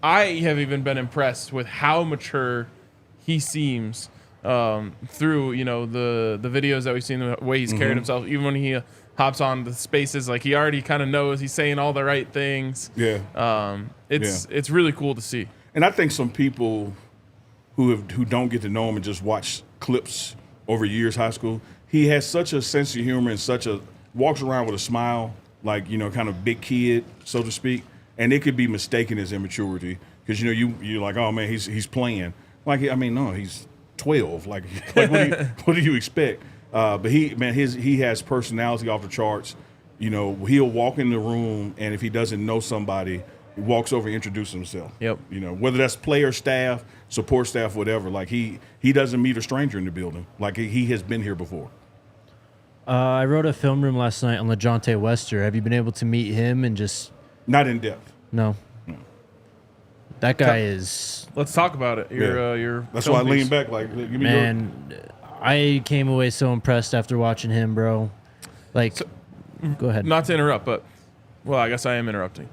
have even been impressed with how mature he seems through the videos that we've seen, the way he's carried himself, even when he hops on the spaces, like he already kind of knows he's saying all the right things. It's really cool to see. And I think some people who don't get to know him and just watch clips over years, high school, he has such a sense of humor and walks around with a smile, like, kind of big kid, so to speak. And it could be mistaken as immaturity because, you're like, oh, man, he's playing. Like, no, he's 12. Like what do you expect? But he has personality off the charts. He'll walk in the room, and if he doesn't know somebody, he walks over and introduces himself. Yep. Whether that's player, staff, support staff, whatever. Like he doesn't meet a stranger in the building. Like he has been here before. I wrote a film room last night on LeJontay Wester. Have you been able to meet him and just? Not in depth. No. That guy is. Let's talk about it. Your That's why I lean back. Like, give me I came away so impressed after watching him, bro. Like, go ahead. Not to interrupt, but I guess I am interrupting.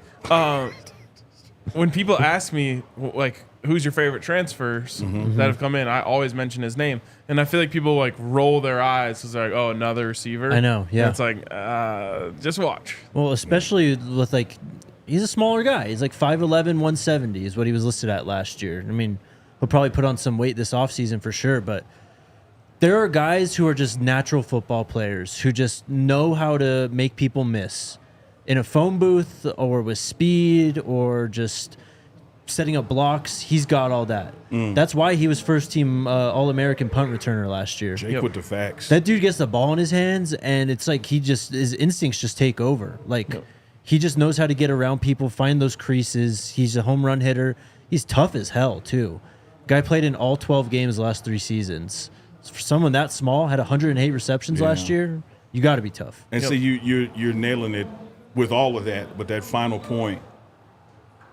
When people ask me, like, who's your favorite transfers that have come in, I always mention his name. And I feel like people, like, roll their eyes because they're like, oh, another receiver. I know, yeah. And it's like, just watch. Well, especially with, like, he's a smaller guy. He's like 5'11", 170 is what he was listed at last year. I mean, he'll probably put on some weight this offseason for sure, but there are guys who are just natural football players who just know how to make people miss. In a phone booth or with speed or just setting up blocks, he's got all that. That's why he was first-team All-American punt returner last year. Jake with the facts. That dude gets the ball in his hands, and it's like his instincts just take over. Like, he just knows how to get around people, find those creases. He's a home run hitter. He's tough as hell, too. Guy played in all 12 games the last 3 seasons. For someone that small, had 108 receptions last year, you got to be tough. And so you're nailing it with all of that, but that final point,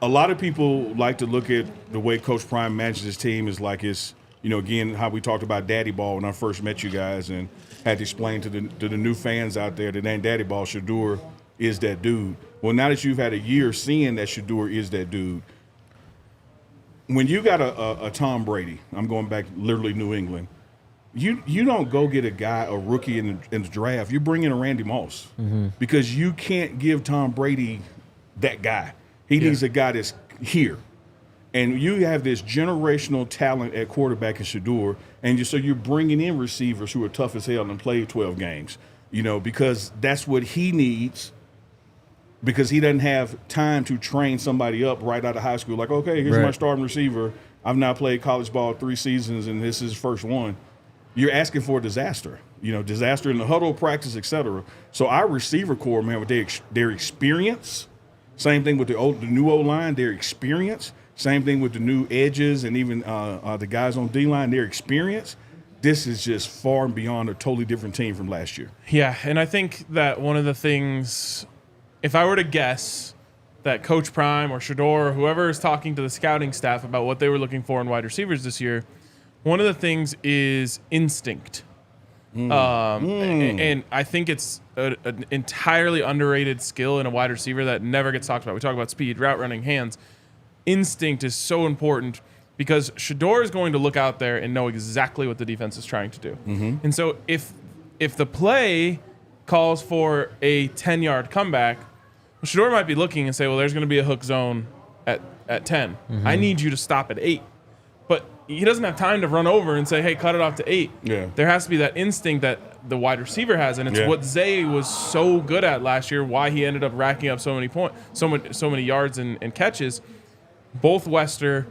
a lot of people like to look at the way Coach Prime manages his team is like it's, again, how we talked about Daddy Ball when I first met you guys and had to explain to the new fans out there that ain't Daddy Ball, Shedeur is that dude. Well, now that you've had a year seeing that Shedeur is that dude, when you got a Tom Brady, I'm going back literally New England, you don't go get a rookie in the draft. You bring in a Randy Moss because you can't give Tom Brady that guy. He needs a guy that's here. And you have this generational talent at quarterback in Shedeur, and so you're bringing in receivers who are tough as hell and played 12 games, because that's what he needs because he doesn't have time to train somebody up right out of high school. Like, okay, here's my starting receiver. I've now played college ball 3 seasons, and this is his first one. You're asking for a disaster, disaster in the huddle, practice, etc. So our receiver core, man, with their experience, same thing with the new O-line, their experience, same thing with the new edges and even the guys on D-line, their experience. This is just far and beyond a totally different team from last year. Yeah, and I think that one of the things, if I were to guess that Coach Prime or Shedeur or whoever is talking to the scouting staff about what they were looking for in wide receivers this year, one of the things is instinct. And I think it's an entirely underrated skill in a wide receiver that never gets talked about. We talk about speed, route running, hands. Instinct is so important because Shedeur is going to look out there and know exactly what the defense is trying to do. And so if the play calls for a 10-yard comeback, Shedeur might be looking and say, well, there's going to be a hook zone at 10. I need you to stop at 8. But he doesn't have time to run over and say, hey, cut it off to 8. Yeah. There has to be that instinct that the wide receiver has, and it's what Zay was so good at last year, why he ended up racking up so many yards and catches. Both Wester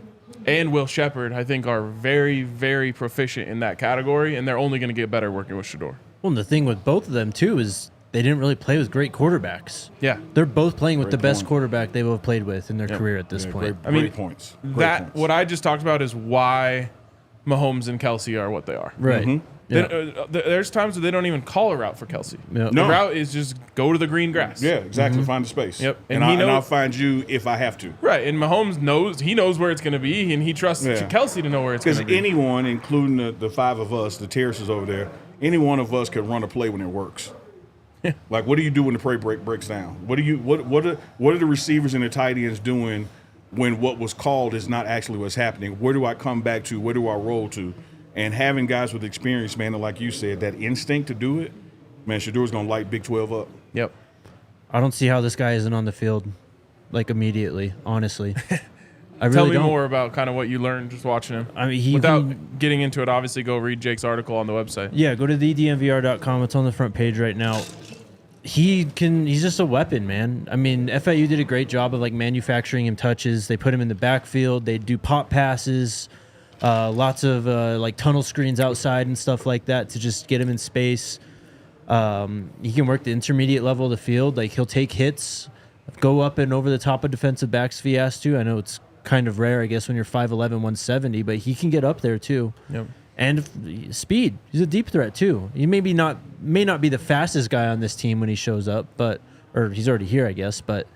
and Will Shepherd, I think, are very, very proficient in that category, and they're only going to get better working with Shedeur. Well, and the thing with both of them, too, is they didn't really play with great quarterbacks. Yeah. They're both playing with Great the best point. quarterback they've both played with in their career at this point. Great points. Great points. What I just talked about is why Mahomes and Kelsey are what they are. Right. There's times where they don't even call a route for Kelsey. Yep. The route is just go to the green grass. Yeah, exactly. Find the space. Yep. And I'll find you if I have to. Right. And Mahomes knows where it's going to be, and he trusts Kelsey to know where it's going to be. Because anyone, including the five of us, the terraces over there, any one of us can run a play when it works. Like, what do you do when the play breaks down? What are the receivers and the tight ends doing when what was called is not actually what's happening? Where do I come back to? Where do I roll to? And having guys with experience, man, and like you said, that instinct to do it, man, Shedeur's going to light Big 12 up. Yep. I don't see how this guy isn't on the field, like, immediately, honestly. Tell me more about kind of what you learned just watching him. I mean, Without getting into it, obviously, go read Jake's article on the website. Yeah, go to thednvr.com. It's on the front page right now. He's just a weapon, man. I mean, FIU did a great job of, like, manufacturing him touches. They put him in the backfield. They do pop passes, lots of, like, tunnel screens outside and stuff like that to just get him in space. He can work the intermediate level of the field. Like, he'll take hits, go up and over the top of defensive backs if he has to. I know it's kind of rare, I guess, when you're 5'11", 170, but he can get up there too. Yep. And speed. He's a deep threat too. He may not be the fastest guy on this team when he shows up, or he's already here, I guess, but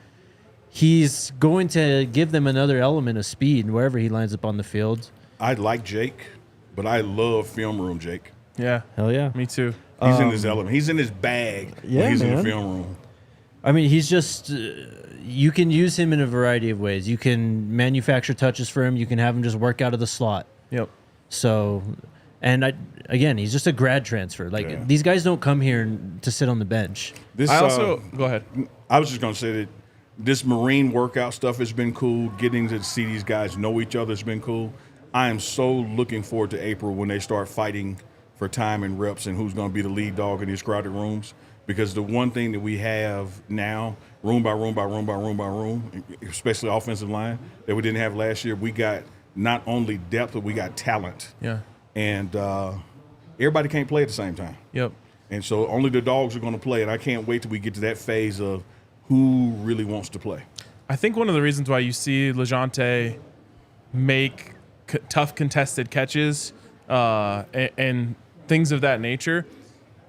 he's going to give them another element of speed wherever he lines up on the field. I like Jake, but I love film room Jake. Yeah. Hell yeah. Me too. He's in his element. He's in his bag when he's in the film room. I mean, he's just you can use him in a variety of ways. You can manufacture touches for him. You can have him just work out of the slot. Yep. So, and again, he's just a grad transfer. Like, these guys don't come here to sit on the bench. Go ahead. I was just going to say that this Marine workout stuff has been cool. Getting to see these guys know each other has been cool. I am so looking forward to April when they start fighting for time and reps and who's going to be the lead dog in these crowded rooms. Because the one thing that we have now, room by room by room by room by room, especially offensive line, that we didn't have last year, we got not only depth, but we got talent. Yeah. And everybody can't play at the same time. Yep. And so only the dogs are going to play. And I can't wait till we get to that phase of who really wants to play. I think one of the reasons why you see LeJounte make tough contested catches and things of that nature,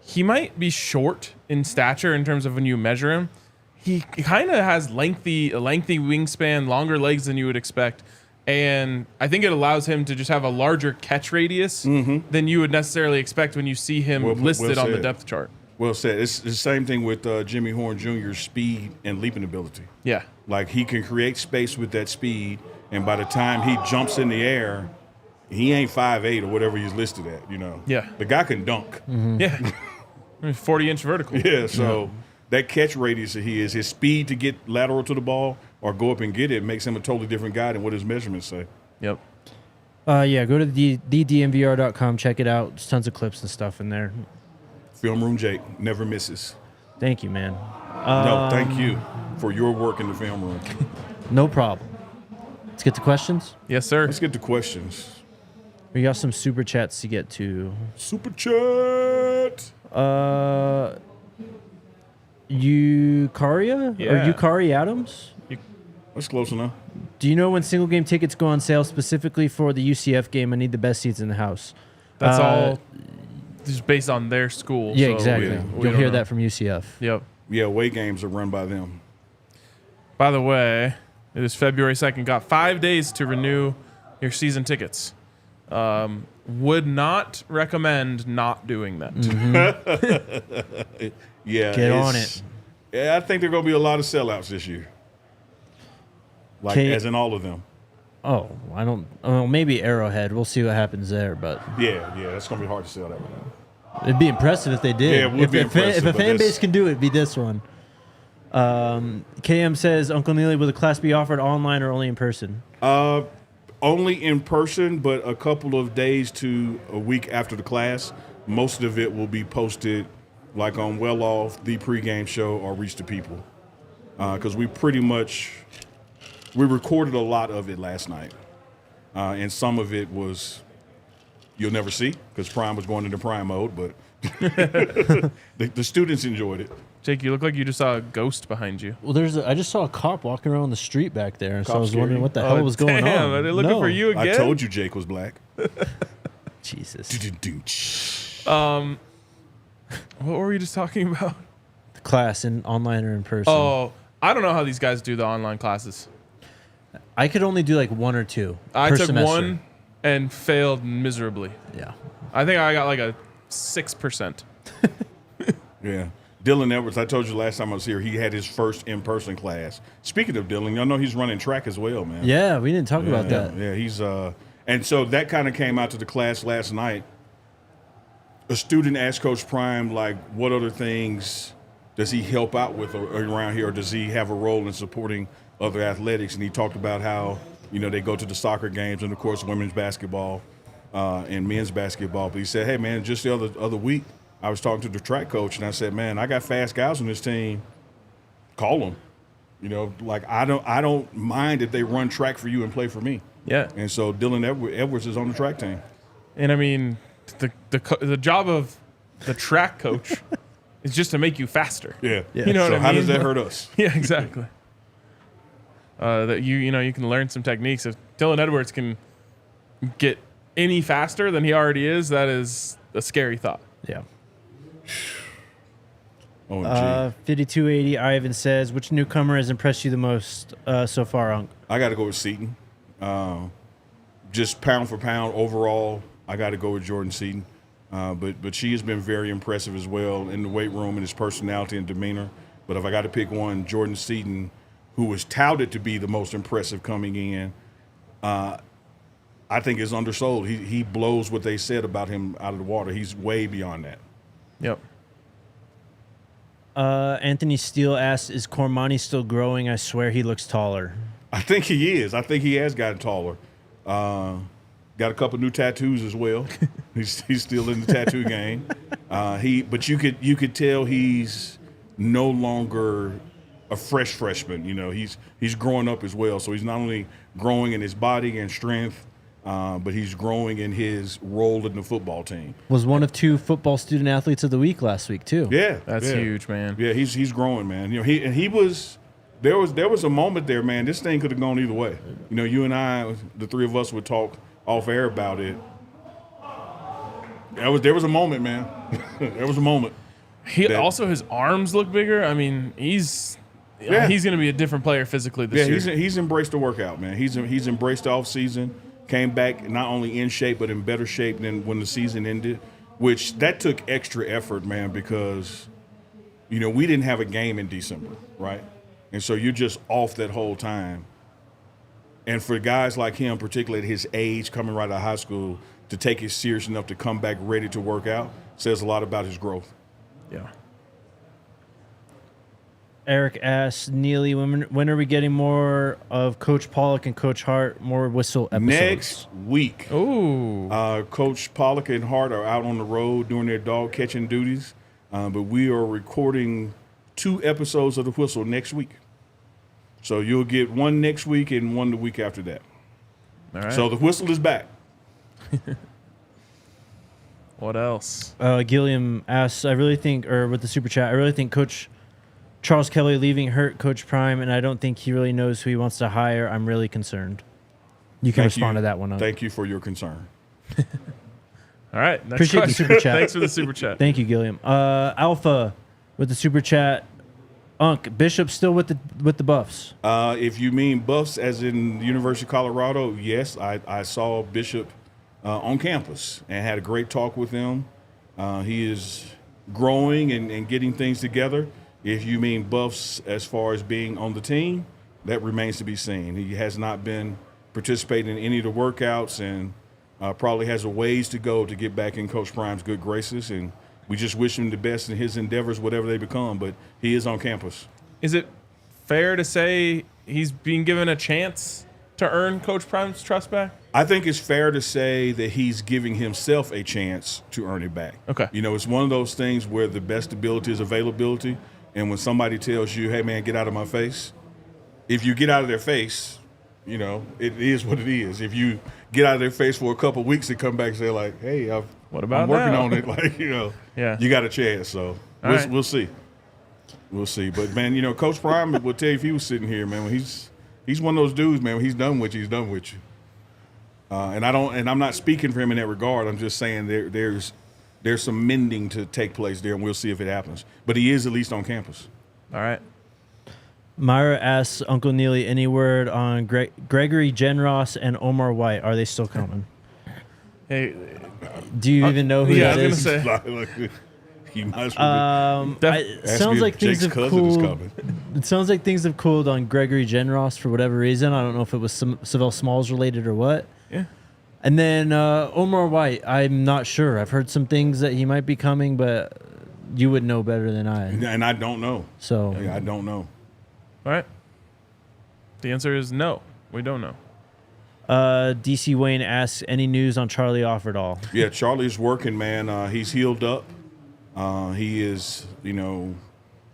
he might be short in stature in terms of when you measure him. He kind of has a lengthy wingspan, longer legs than you would expect. And I think it allows him to just have a larger catch radius than you would necessarily expect when you see him listed on the depth chart. Well said. It's the same thing with Jimmy Horn Jr.'s speed and leaping ability. Yeah. Like, he can create space with that speed, and by the time he jumps in the air, he ain't 5'8" or whatever he's listed at, you know. Yeah. The guy can dunk. Yeah. 40-inch vertical. Yeah, so that catch radius that he is, his speed to get lateral to the ball or go up and get it makes him a totally different guy than what his measurements say. Yep. Yeah, go to thednvr.com, check it out. There's tons of clips and stuff in there. Film room Jake never misses. Thank you, man. No, thank you for your work in the film room. No problem. Let's get to questions. Yes, sir. Let's get to questions. We got some super chats to get to. Super chat. Eukaria? Yeah. Or Yukari Adams? That's close enough. Do you know when single game tickets go on sale specifically for the UCF game? I need the best seats in the house. That's all just based on their school. Yeah, so exactly. we You'll don't hear know. that from UCF. Yep. Yeah, away games are run by them. By the way, it is February 2nd. Got 5 days to renew your season tickets. Would not recommend not doing that. Yeah, Get on it. Yeah, I think there are going to be a lot of sellouts this year. Like, as in all of them. Oh, I don't. Oh, maybe Arrowhead. We'll see what happens there, but Yeah, that's going to be hard to sell that one. it'd be impressive if they did. Yeah, it would be impressive, if a but fan that's- base can do it, it'd be this one. KM says, Uncle Neely, will the class be offered online or only in person? Only in person, but a couple of days to a week after the class. Most of it will be posted like on Well Off, the pregame show, or Reach the People. Because we recorded a lot of it last night. And some of it was you'll never see because Prime was going into Prime mode, but the students enjoyed it. Jake, you look like you just saw a ghost behind you. Well, I just saw a cop walking around the street back there, and so I Cop was scared wondering you? what the hell was going Damn, on. are they looking for you again? I told you Jake was black. Jesus. What were we just talking about? The class in online or in person? Oh, I don't know how these guys do the online classes. I could only do like one or two. I per took semester. one and failed miserably. Yeah. I think I got like a 6%. Yeah. Dylan Edwards, I told you last time I was here, he had his first in-person class. Speaking of Dylan, y'all know he's running track as well, man. Yeah, we didn't talk about that. Yeah, he's and so that kind of came out to the class last night. A student asked Coach Prime, like, what other things does he help out with around here, or does he have a role in supporting other athletics? And he talked about how, they go to the soccer games and, of course, women's basketball and men's basketball. But he said, hey, man, just the other week, I was talking to the track coach, and I said, man, I got fast guys on this team. Call them. Like, I don't mind if they run track for you and play for me. Yeah. And so Dylan Edwards is on the track team. And I mean, the job of the track coach is just to make you faster. Yeah. Yeah. You know So what I how mean? does that hurt us? Yeah, exactly. That you can learn some techniques. If Dylan Edwards can get any faster than he already is, that is a scary thought. Yeah. OMG. 5280 Ivan says, which newcomer has impressed you the most so far, Unc? I got to go with Seaton. Just pound for pound overall, I got to go with Jordan Seaton. But she has been very impressive as well in the weight room and his personality and demeanor. But if I got to pick one, Jordan Seaton, who was touted to be the most impressive coming in, I think is undersold. He blows what they said about him out of the water. He's way beyond that. Yep. Anthony Steele asks, is Cormani still growing? I swear he looks taller. I think he is. I think he has gotten taller. Got a couple new tattoos as well. He's still in the tattoo game. But you could tell he's no longer a fresh freshman. He's growing up as well. So he's not only growing in his body and strength, but he's growing in his role in the football team. Was one of 2 football student athletes of the week last week too. Yeah, That's yeah. huge, man. Yeah, he's growing, man. He was. There was a moment there, man. This thing could have gone either way. You and I, the three of us, would talk off air about it. There was a moment, man. There was a moment. Also, his arms look bigger. I mean, he's going to be a different player physically this year. He's embraced the workout, man. He's embraced the off season. Came back not only in shape but in better shape than when the season ended, which that took extra effort, man, because we didn't have a game in December, right? And so you're just off that whole time. And for guys like him, particularly at his age, coming right out of high school, to take it serious enough to come back ready to work out says a lot about his growth. Yeah. Eric asks, Neely, when are we getting more of Coach Pollock and Coach Hart, more whistle episodes? Next week. Ooh. Coach Pollock and Hart are out on the road doing their dog catching duties, but we are recording 2 episodes of The Whistle next week. So you'll get one next week and one the week after that. All right. So The Whistle is back. What else? Gilliam asks, with the super chat, I really think Coach Charles Kelly leaving hurt Coach Prime, and I don't think he really knows who he wants to hire. I'm really concerned. You can respond to that one. Thank you for your concern. All right. Next Appreciate the question. super chat. Thanks for the super chat. Thank you, Gilliam. Alpha with the super chat. Unc, Bishop still with the Buffs. If you mean Buffs as in the University of Colorado, yes. I saw Bishop on campus and had a great talk with him. He is growing and getting things together. If you mean Buffs as far as being on the team, that remains to be seen. He has not been participating in any of the workouts and probably has a ways to go to get back in Coach Prime's good graces. And we just wish him the best in his endeavors, whatever they become. But he is on campus. Is it fair to say he's being given a chance to earn Coach Prime's trust back? I think it's fair to say that he's giving himself a chance to earn it back. Okay. You know, it's one of those things where the best ability is availability. And when somebody tells you, hey, man, get out of my face, if you get out of their face, you know, it is what it is. If you get out of their face for a couple of weeks and come back and say, like, hey, I'm working now? on it, like, you know, Yeah. you got a chance. So right. we'll see. We'll see. But, man, you know, Coach Prime would tell you if he was sitting here, man, when he's one of those dudes, man, when he's done with you, he's done with you. And I'm not speaking for him in that regard. I'm just saying there's some mending to take place there, and we'll see if it happens. But he is at least on campus. All right. Myra asks Uncle Neely, any word on Gregory Genros and Omar White? Are they still coming? Hey, Do you even know who yeah, that I was is? gonna say. He might as well It sounds like things have cooled. It sounds like things have cooled on Gregory Genros for whatever reason. I don't know if it was Sav'ell Smalls related or what. Yeah. And then Omar White, I'm not sure. I've heard some things that he might be coming, but you would know better than I. And I don't know. So Yeah, I don't know. All right. The answer is no. We don't know. DC Wayne asks, any news on Charlie Offerdahl? Yeah, Charlie's working, man. He's healed up. He is, you know,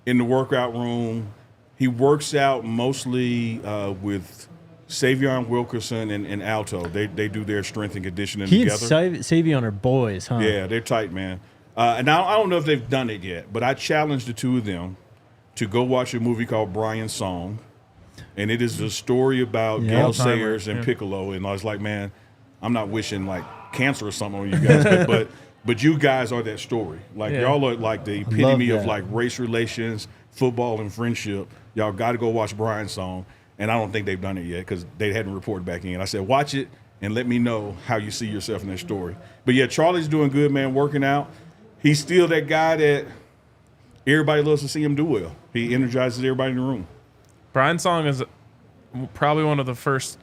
in the workout room. He works out mostly with Savion Wilkerson and Alto. They do their strength and conditioning He together. and Savion are boys, huh? Yeah, they're tight, man. And I don't know if they've done it yet, but I challenged the two of them to go watch a movie called Brian's Song. And it is a story about Gail Sayers and Piccolo. And I was like, man, I'm not wishing like cancer or something on you guys, but you guys are that story. Like y'all are like the epitome of like race relations, football, and friendship. Y'all got to go watch Brian's Song. And I don't think they've done it yet because they hadn't reported back in. I said, watch it and let me know how you see yourself in that story. But yeah, Charlie's doing good, man, working out. He's still that guy that everybody loves to see him do well. He energizes everybody in the room. Brian's Song is probably one of the first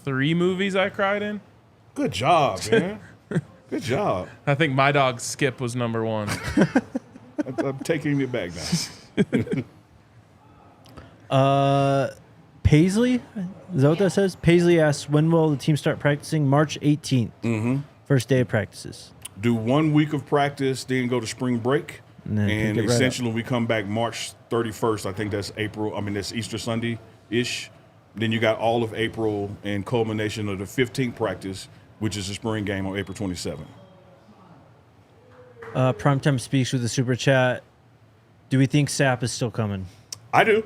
3 movies I cried in. Good job, man. Good job. I think My Dog Skip was number 1. I'm taking it back now. Paisley? Is that what that says? Paisley asks, when will the team start practicing? March 18th. Mm-hmm. First day of practices. Do 1 week of practice, then go to spring break. And essentially we come back March 31st. I think that's April. I mean, that's Easter Sunday-ish. Then you got all of April and culmination of the 15th practice, which is the spring game on April 27th. Primetime Speaks with the Super Chat. Do we think Sapp is still coming? I do.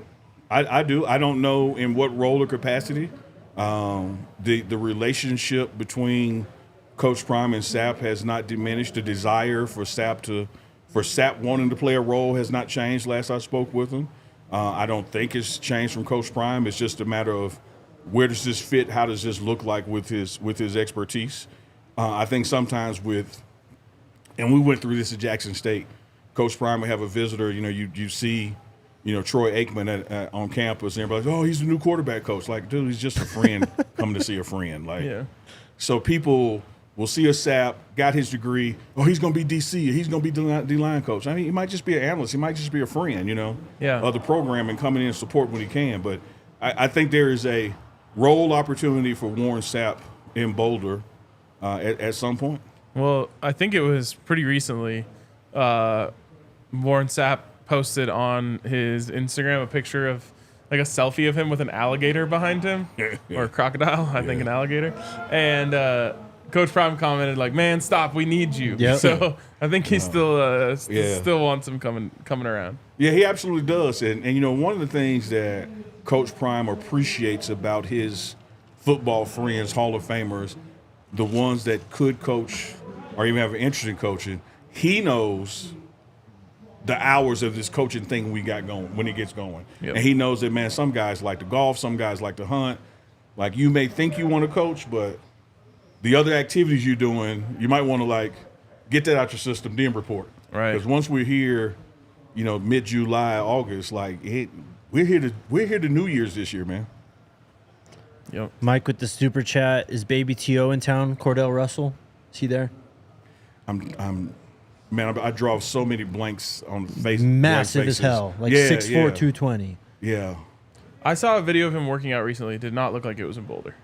I do. I don't know in what role or capacity. The relationship between Coach Prime and Sapp has not diminished. The desire for Sapp wanting to play a role has not changed last I spoke with him. I don't think it's changed from Coach Prime. It's just a matter of where does this fit? How does this look like with his expertise? I think sometimes and we went through this at Jackson State, Coach Prime would have a visitor. You know, you see, you know, Troy Aikman on campus, and everybody's like, oh, he's the new quarterback coach. Like, dude, he's just a friend coming to see a friend. Like, Yeah. So people will see a Sapp, got his degree. Oh, he's going to be DC. He's going to be D-line coach. I mean, he might just be an analyst. He might just be a friend, you know, of the program and coming in and support when he can. But I think there is a role opportunity for Warren Sapp in Boulder at some point. Well, I think it was pretty recently. Warren Sapp posted on his Instagram a picture of like a selfie of him with an alligator behind him, or a crocodile. I think an alligator. And Coach Prime commented like, "Man, stop! We need you." Yep. So I think he still wants him coming around. Yeah, he absolutely does. And you know, one of the things that Coach Prime appreciates about his football friends, Hall of Famers, the ones that could coach or even have an interest in coaching, he knows the hours of this coaching thing we got going when it gets going. Yep. And he knows that, man, some guys like to golf, some guys like to hunt. Like, you may think you want to coach, but the other activities you're doing, you might want to like get that out your system, then report. Right. Because once we're here, mid-July, August, like we're here to New Year's this year, man. Yep. Mike with the super chat. Is Baby T.O. in town? Cordell Russell? Is he there? I draw so many blanks on the face. Massive as hell. Like 6'4", 220. Yeah. I saw a video of him working out recently. It did not look like it was in Boulder.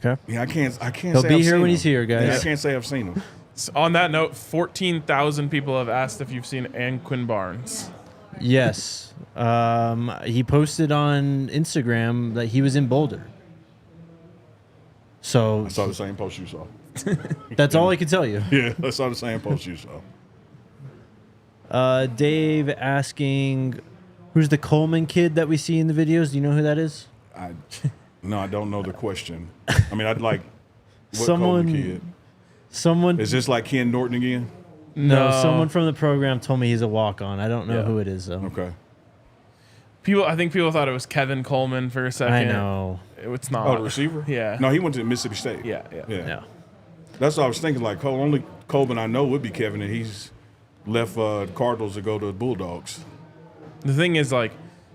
Okay. Yeah, I can't He'll say be I've here seen when him. he's here, guys. Yeah, I can't say I've seen him. On that note, 14,000 people have asked if you've seen Anquin Barnes. Yes. He posted on Instagram that he was in Boulder. So I saw the same post you saw. that's all I can tell you. Yeah, I saw the same post you saw. Dave asking, who's the Coleman kid that we see in the videos? Do you know who that is? No, I don't know the question. I mean, I'd like what Someone- Coleman kid. Someone Is this like Ken Norton again? No, No. someone from the program told me he's a walk-on. I don't know Yeah. who it is though. Okay. I think people thought it was Kevin Coleman for a second. I know. It's not. Oh, the receiver? Yeah. No, he went to Mississippi State. Yeah. Yeah. That's what I was thinking. Like, only Coleman I know would be Kevin, and he's left the Cardinals to go to the Bulldogs. The thing is, like,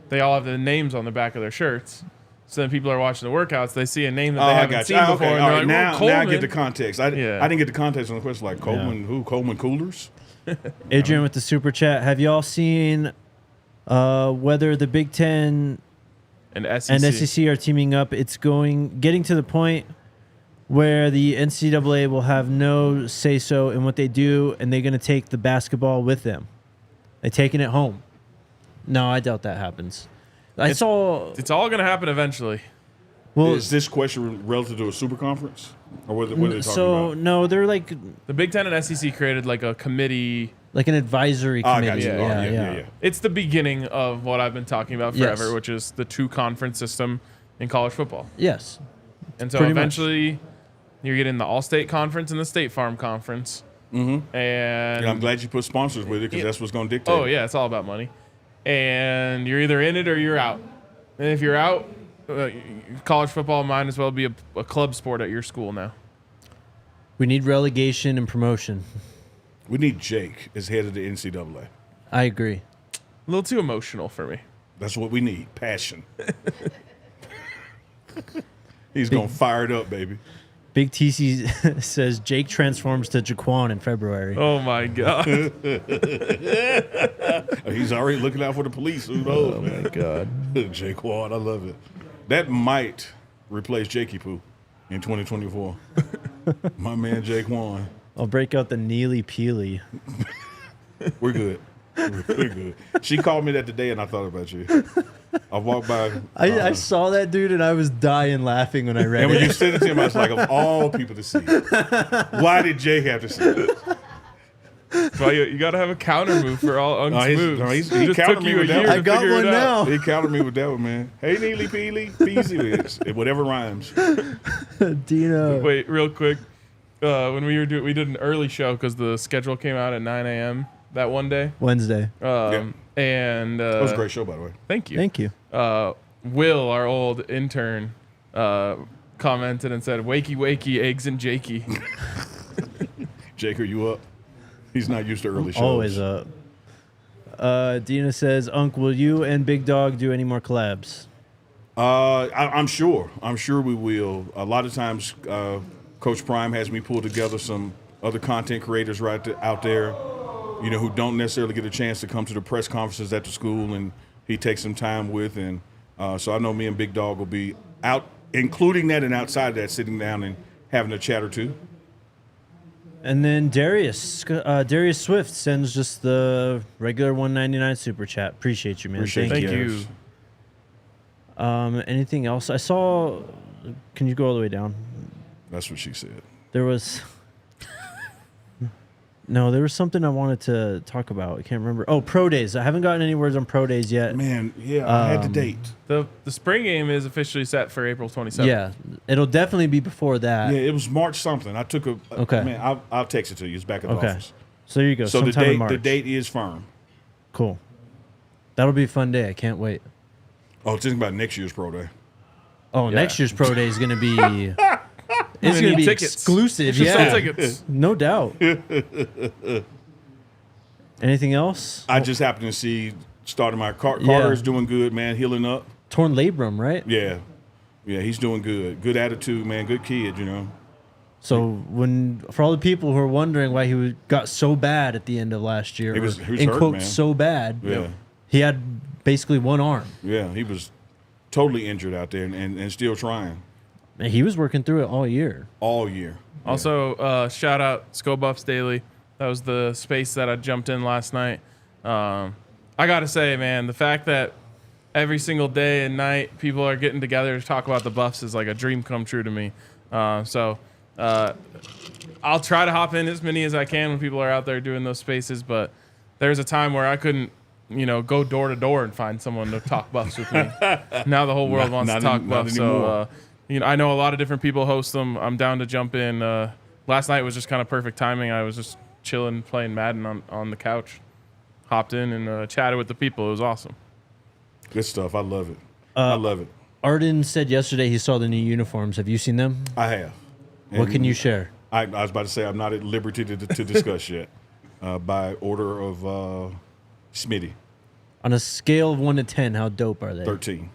they all have the names on the back of their shirts. So then people are watching the workouts. They see a name that they I haven't got seen you. before. Okay, And all they're right. like, Now I Coleman. get the context. I Yeah. didn't get the context on the question. Like, Coleman, who? Coleman Coolers? Adrian with the super chat. Have y'all seen whether the Big Ten And SEC. and SEC are teaming up? It's getting to the point where the NCAA will have no say-so in what they do, and they're going to take the basketball with them. They're taking it home. No, I doubt that happens. It's all going to happen eventually. Well, Is this question relative to a super conference? Or what are they talking so about? no, they're like The Big Ten and SEC created like a committee. an advisory I committee. got you. Yeah. It's the beginning of what I've been talking about Yes. forever, which is the 2-conference system in college football. Yes. And so Pretty much. eventually you're getting the All-State Conference and the State Farm Conference. Mm-hmm. And I'm glad you put sponsors with it because that's what's going to dictate. Oh, yeah, it's all about money. And you're either in it or you're out. And if you're out, college football might as well be a club sport at your school now. We need relegation and promotion. We need Jake as head of the NCAA. I agree. A little too emotional for me. That's what we need. Passion. He's going to fire it up, baby. Big TC says Jake transforms to Jaquan in February. Oh, my God. He's already looking out for the police. Who knows, Oh, man? my God. Jake Ward, I love it. That might replace Jakey Poo in 2024. My man Jake Wan. I'll break out the Neely Peely. We're good. We're good. She called me that today, and I thought about you. I walked by. I saw that dude and I was dying laughing when I read And when you it. sent it to him, I was like, of all people to see it, why did Jake have to see it? Well, you got to have a counter move for all Unk's moves. he It just countered took me you a with that year one. to I got figure one it out. now. He countered me with that one, man. Hey, Neely, Peely, Peasy, whatever rhymes. Dino. Wait, real quick. When we did an early show because the schedule came out at 9 a.m. that one day. Wednesday. And That was a great show, by the way. Thank you. Thank you. Will, our old intern, commented and said, "Wakey, wakey, eggs and Jakey." Jake, are you up? He's not used to early shows. Always up. Dina says, Unc, will you and Big Dog do any more collabs? I'm sure. I'm sure we will. A lot of times, Coach Prime has me pull together some other content creators out there, who don't necessarily get a chance to come to the press conferences at the school, and he takes some time with. And so I know me and Big Dog will be out, including that and outside of that, sitting down and having a chat or two. And then Darius Swift sends just the regular $1.99 super chat. Appreciate you, man. Appreciate Thank Thank you. you. Anything else? I saw. Can you go all the way down? That's what she said. There was. No, there was something I wanted to talk about. I can't remember. Oh, pro days. I haven't gotten any words on pro days yet. Man, yeah, I had the date. The spring game is officially set for April 27th. Yeah, it'll definitely be before that. Yeah, it was March something. I took a. Okay. Man, I'll text it to you. It's back at the Okay. office. So there you go. So the sometime in March. date is firm. Cool. That'll be a fun day. I can't wait. Oh, think about next year's pro day. Oh, next year's pro day is going to be. It's We going to need be tickets. exclusive. Should sell Yeah, tickets. no doubt. Anything else? I just happened to see starting my Carter Yeah. is doing good, man, healing up. Torn labrum, right? Yeah, he's doing good. Good attitude, man. Good kid, you know. So for all the people who are wondering why he got so bad at the end of last year, He was in hurt, quotes, man. so bad, Yeah, he had basically one arm. yeah, he was totally injured out there and still trying And he was working through it all year. all year. Also, shout out Skull Buffs Daily. That was the space that I jumped in last night. I got to say, man, the fact that every single day and night people are getting together to talk about the Buffs is like a dream come true to me. So I'll try to hop in as many as I can when people are out there doing those spaces, but there's a time where I couldn't, go door to door and find someone to talk Buffs with me. Now the whole world wants to talk Buffs. So, I know a lot of different people host them. I'm down to jump in. Last night was just kind of perfect timing. I was just chilling, playing Madden on the couch. Hopped in and chatted with the people. It was awesome. Good stuff. I love it. I love it. Arden said yesterday he saw the new uniforms. Have you seen them? I have. What And can you share? I was about to say I'm not at liberty to discuss yet. By order of Smitty, On a scale of 1 to 10, how dope are they? 13.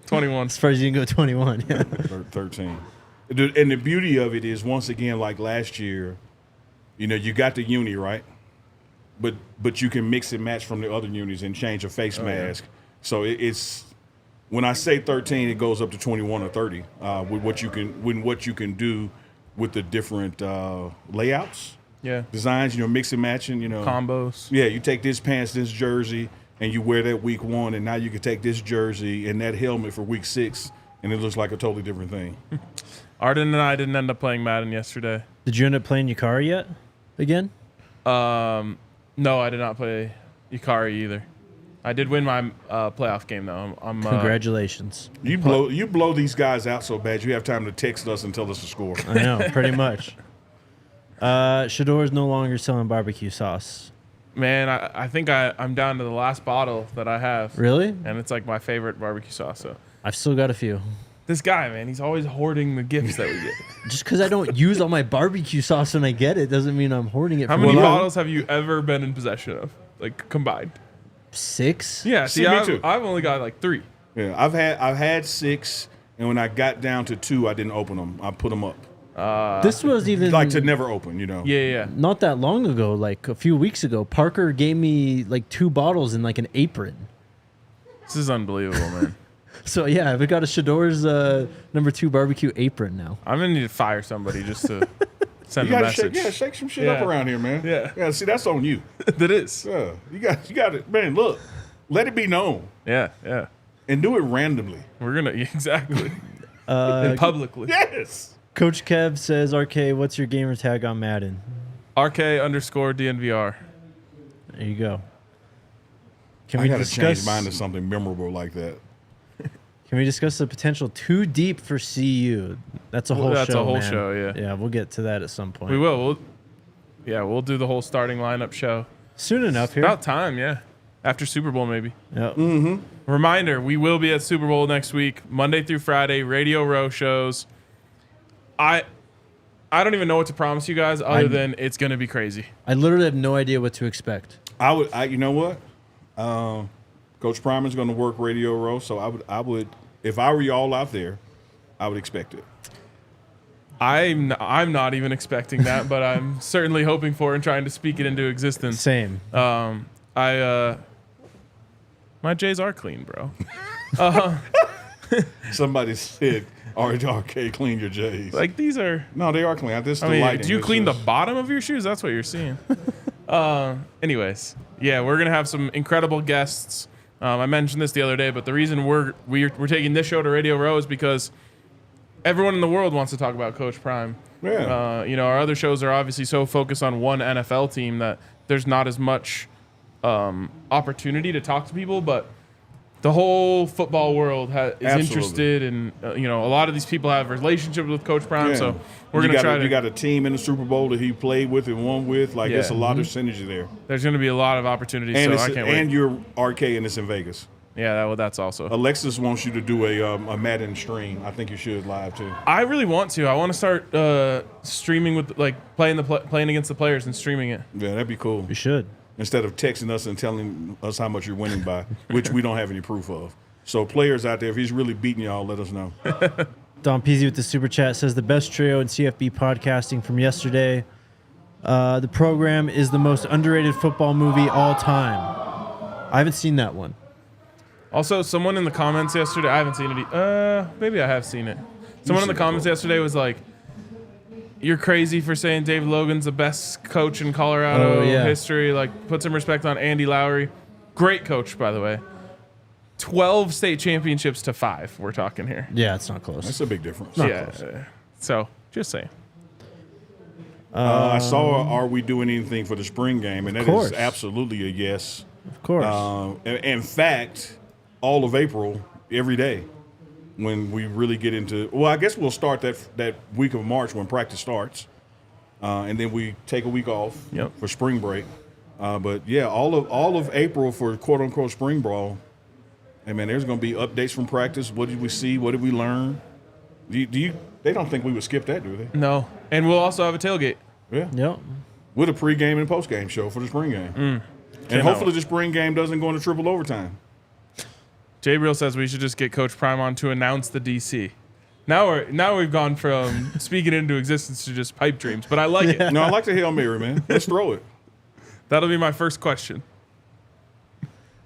21. As far as you can go 21. Yeah. 13. And the beauty of it is, once again, like last year, you got the uni, right? But you can mix and match from the other unis and change a face mask. Yeah. So it's when I say 13, it goes up to 21 or 30 with what you can do with the different layouts, designs. Mix and matching. Combos. Yeah, you take this pants, this jersey, and you wear that week 1, and now you can take this jersey and that helmet for week 6, and it looks like a totally different thing. Arden and I didn't end up playing Madden yesterday. Did you end up playing Yukari yet? Again? No, I did not play Yukari either. I did win my playoff game though. I'm Congratulations. You blow these guys out so bad you have time to text us and tell us the score. I know, pretty much. Shador is no longer selling barbecue sauce. Man, I think I'm down to the last bottle that I have. Really? And it's like my favorite barbecue sauce. So I've still got a few. this guy, man, he's always hoarding the gifts that we get. Just because I don't use all my barbecue sauce when I get it doesn't mean I'm hoarding it. How for many long. bottles have you ever been in possession of, like combined? 6? Yeah, See, see, me too. I've only got like 3. Yeah, I've had 6, and when I got down to 2, I didn't open them. I put them up, This was even like to never open. Yeah. not that long ago, like a few weeks ago. Parker gave me like 2 bottles in like an apron. This is unbelievable, man. So yeah, I've got a Shador's number 2 barbecue apron now. I'm gonna need to fire somebody just to send You a gotta message. shake some shit up Yeah. around here, man. Yeah. See, that's on you. That is. Yeah, you got it, man. Look, let it be known Yeah. and do it randomly. We're gonna exactly. And publicly. Yes. Coach Kev says, "RK, what's your gamer tag on Madden?" RK_DNVR. There you go. Can I we gotta discuss? change mine to something memorable like that. Can we discuss the potential too deep for CU? That's a whole show. That's a whole man. show, yeah. Yeah, we'll get to that at some point. We will. We'll do the whole starting lineup show. Soon enough here. About time, yeah. After Super Bowl, maybe. Yeah. Reminder, we will be at Super Bowl next week, Monday through Friday, Radio Row shows. I don't even know what to promise you guys other than it's going to be crazy. I literally have no idea what to expect. You know what? Coach Primer's going to work Radio Row, so I would, if I were y'all out there, I would expect it. I'm not even expecting that, but I'm certainly hoping for and trying to speak it into existence. Same. My J's are clean, bro. Somebody said, RK, clean your J's. Like these are. No, they are clean. This is I the mean, lighting. do you It's clean the just- bottom of your shoes? That's what you're seeing. Anyways, yeah, we're gonna have some incredible guests. I mentioned this the other day, but the reason we're taking this show to Radio Row is because everyone in the world wants to talk about Coach Prime. Yeah. Our other shows are obviously so focused on one NFL team that there's not as much opportunity to talk to people, but the whole football world is Absolutely. interested, and a lot of these people have relationships with Coach Prime, Yeah. so we're gonna try to. You got a team in the Super Bowl that he played with and won with. Like, Yeah. there's a lot of synergy there. There's gonna be a lot of opportunities, And so I can't wait. and you're RK and it's in Vegas. Yeah, that's also. Alexis wants you to do a Madden stream. I think you should live too. I really want to. I want to start streaming with playing against the players and streaming it. Yeah, that'd be cool. You should. Instead of texting us and telling us how much you're winning by, which we don't have any proof of. So players out there, if he's really beating y'all, let us know. Don Peasy with the super chat says the best trio in CFB podcasting from yesterday. The program is the most underrated football movie all time. I haven't seen that one. Also, someone in the comments yesterday, I haven't seen it. Maybe I have seen it. Someone in the comments yesterday was like, "You're crazy for saying David Logan's the best coach in Colorado history." Like, put some respect on Andy Lowry. Great coach, by the way. 12 state championships to 5. We're talking here. Yeah, it's not close. That's a big difference. So just saying. I saw Are We Doing Anything for the spring game? And that is absolutely a yes. Of course. In fact, all of April, every day, when we really get into – well, I guess we'll start that week of March when practice starts. And then we take a week off for spring break. But, yeah, all of April for quote-unquote spring ball. Hey, man, there's going to be updates from practice. What did we see? What did we learn? They don't think we would skip that, do they? No. And we'll also have a tailgate. Yeah. Yep. With a pregame and postgame show for the spring game. And hopefully the spring game doesn't go into triple overtime. Jay Real says we should just get Coach Prime on to announce the DC. Now we've gone from speaking into existence to just pipe dreams, but I like it. No, I like the Hail Mary, man. Let's throw it. That'll be my first question.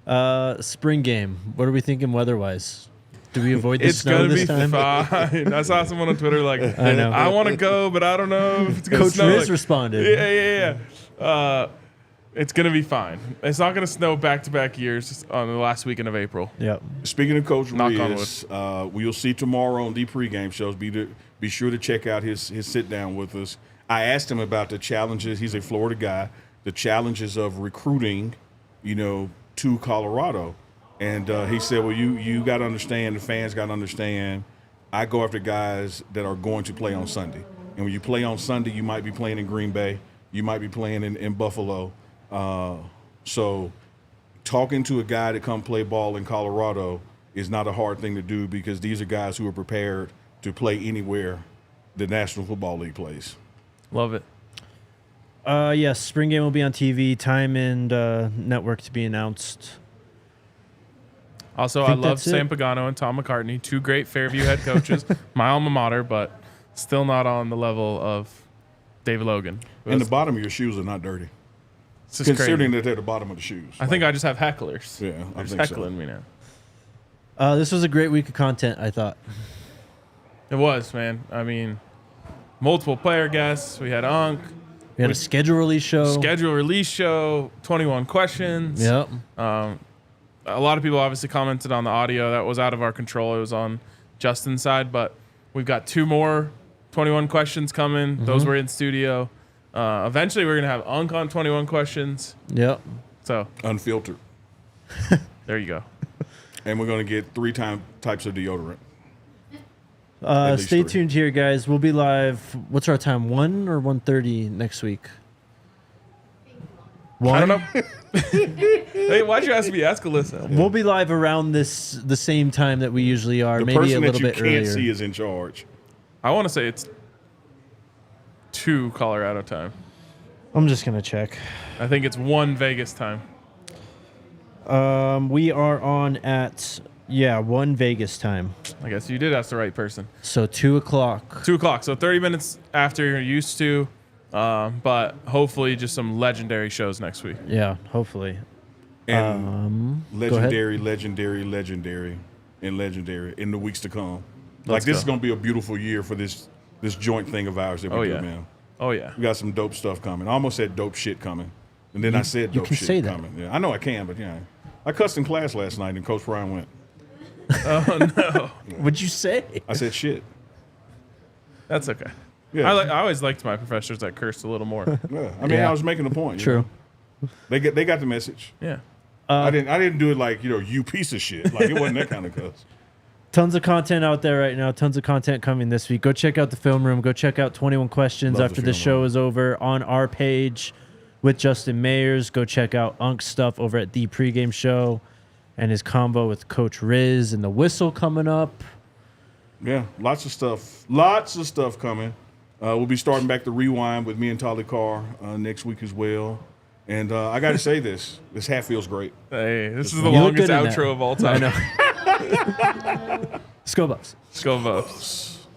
Spring game. What are we thinking weather-wise? Do we avoid the snow this time? It's gonna be fine. I saw someone on Twitter like, I know. I want to go, but I don't know if it's gonna Coach snow. Riz responded. Yeah. It's gonna be fine. It's not gonna snow back-to-back years on the last weekend of April. Yep. Speaking of Coach Knock on Riz, we'll see tomorrow on the pregame shows. Be sure to check out his sit-down with us. I asked him about the challenges. He's a Florida guy. The challenges of recruiting, to Colorado. And he said, well, you got to understand, the fans got to understand, I go after guys that are going to play on Sunday. And when you play on Sunday, you might be playing in Green Bay. You might be playing in Buffalo. So talking to a guy to come play ball in Colorado is not a hard thing to do because these are guys who are prepared to play anywhere the National Football League plays. Love it. Yes, spring game will be on TV. Time and network to be announced. Also, I love Sam Pagano and Tom McCartney, 2 great Fairview head coaches. My alma mater, but still not on the level of David Logan. And the bottom of your shoes are not dirty. It's just Considering crazy. that they're the bottom of the shoes. I think I just have hecklers. Yeah, I They're just think so. heckling me now. This was a great week of content, I thought. It was, man. I mean, multiple player guests. We had Unk. We had a schedule release show. 21 questions. Yep. A lot of people obviously commented on the audio. That was out of our control. It was on Justin's side, but we've got 2 more 21 questions coming. Mm-hmm. Those were in studio. Eventually, we're going to have Unk on 21 questions. Yep. So Unfiltered. there you go. And we're going to get 3 types of deodorant. Stay 3. tuned here, guys. We'll be live. What's our time? 1 or 1:30 next week? 1? I don't know. Hey, why'd you ask me? Ask Alyssa. We'll be live around the same time that we usually are. The maybe person a little that you bit can't earlier. see is in charge. I want to say it's 2 Colorado time. I'm just gonna check. I think it's 1 Vegas time. We are on at 1 Vegas time. I guess you did ask the right person. So 2 o'clock. 2 o'clock. So 30 minutes after you're used to. But hopefully just some legendary shows next week. Yeah, hopefully. And Go ahead. legendary in the weeks to come. Let's This go. is going to be a beautiful year for this joint thing of ours that we do, man. Oh, yeah. We got some dope stuff coming. I almost said dope shit coming. And then I said you dope can shit say that. coming. Yeah, I know I can, but yeah. I cussed in class last night and Coach Brian went. Oh, no. What'd you say? I said shit. That's okay. Yeah. I always liked my professors that cursed a little more. Yeah. I mean, Yeah. I was making a point. you True. know. They got the message. Yeah. I didn't do it like, you piece of shit. Like, it wasn't that kind of cuss. Tons of content out there right now. Tons of content coming this week. Go check out the film room. Go check out 21 Questions Love after the the film show room. is over on our page with Justin Mayers. Go check out Unk's stuff over at the pregame show. and his combo with Coach Riz and the whistle coming up. Yeah, lots of stuff. Lots of stuff coming. We'll be starting back the rewind with me and Tolly Carr next week as well. And I got to say this hat feels great. Hey, this is the You look longest good in outro that. of all I time. know. Let's go Buffs. Let's go Buffs.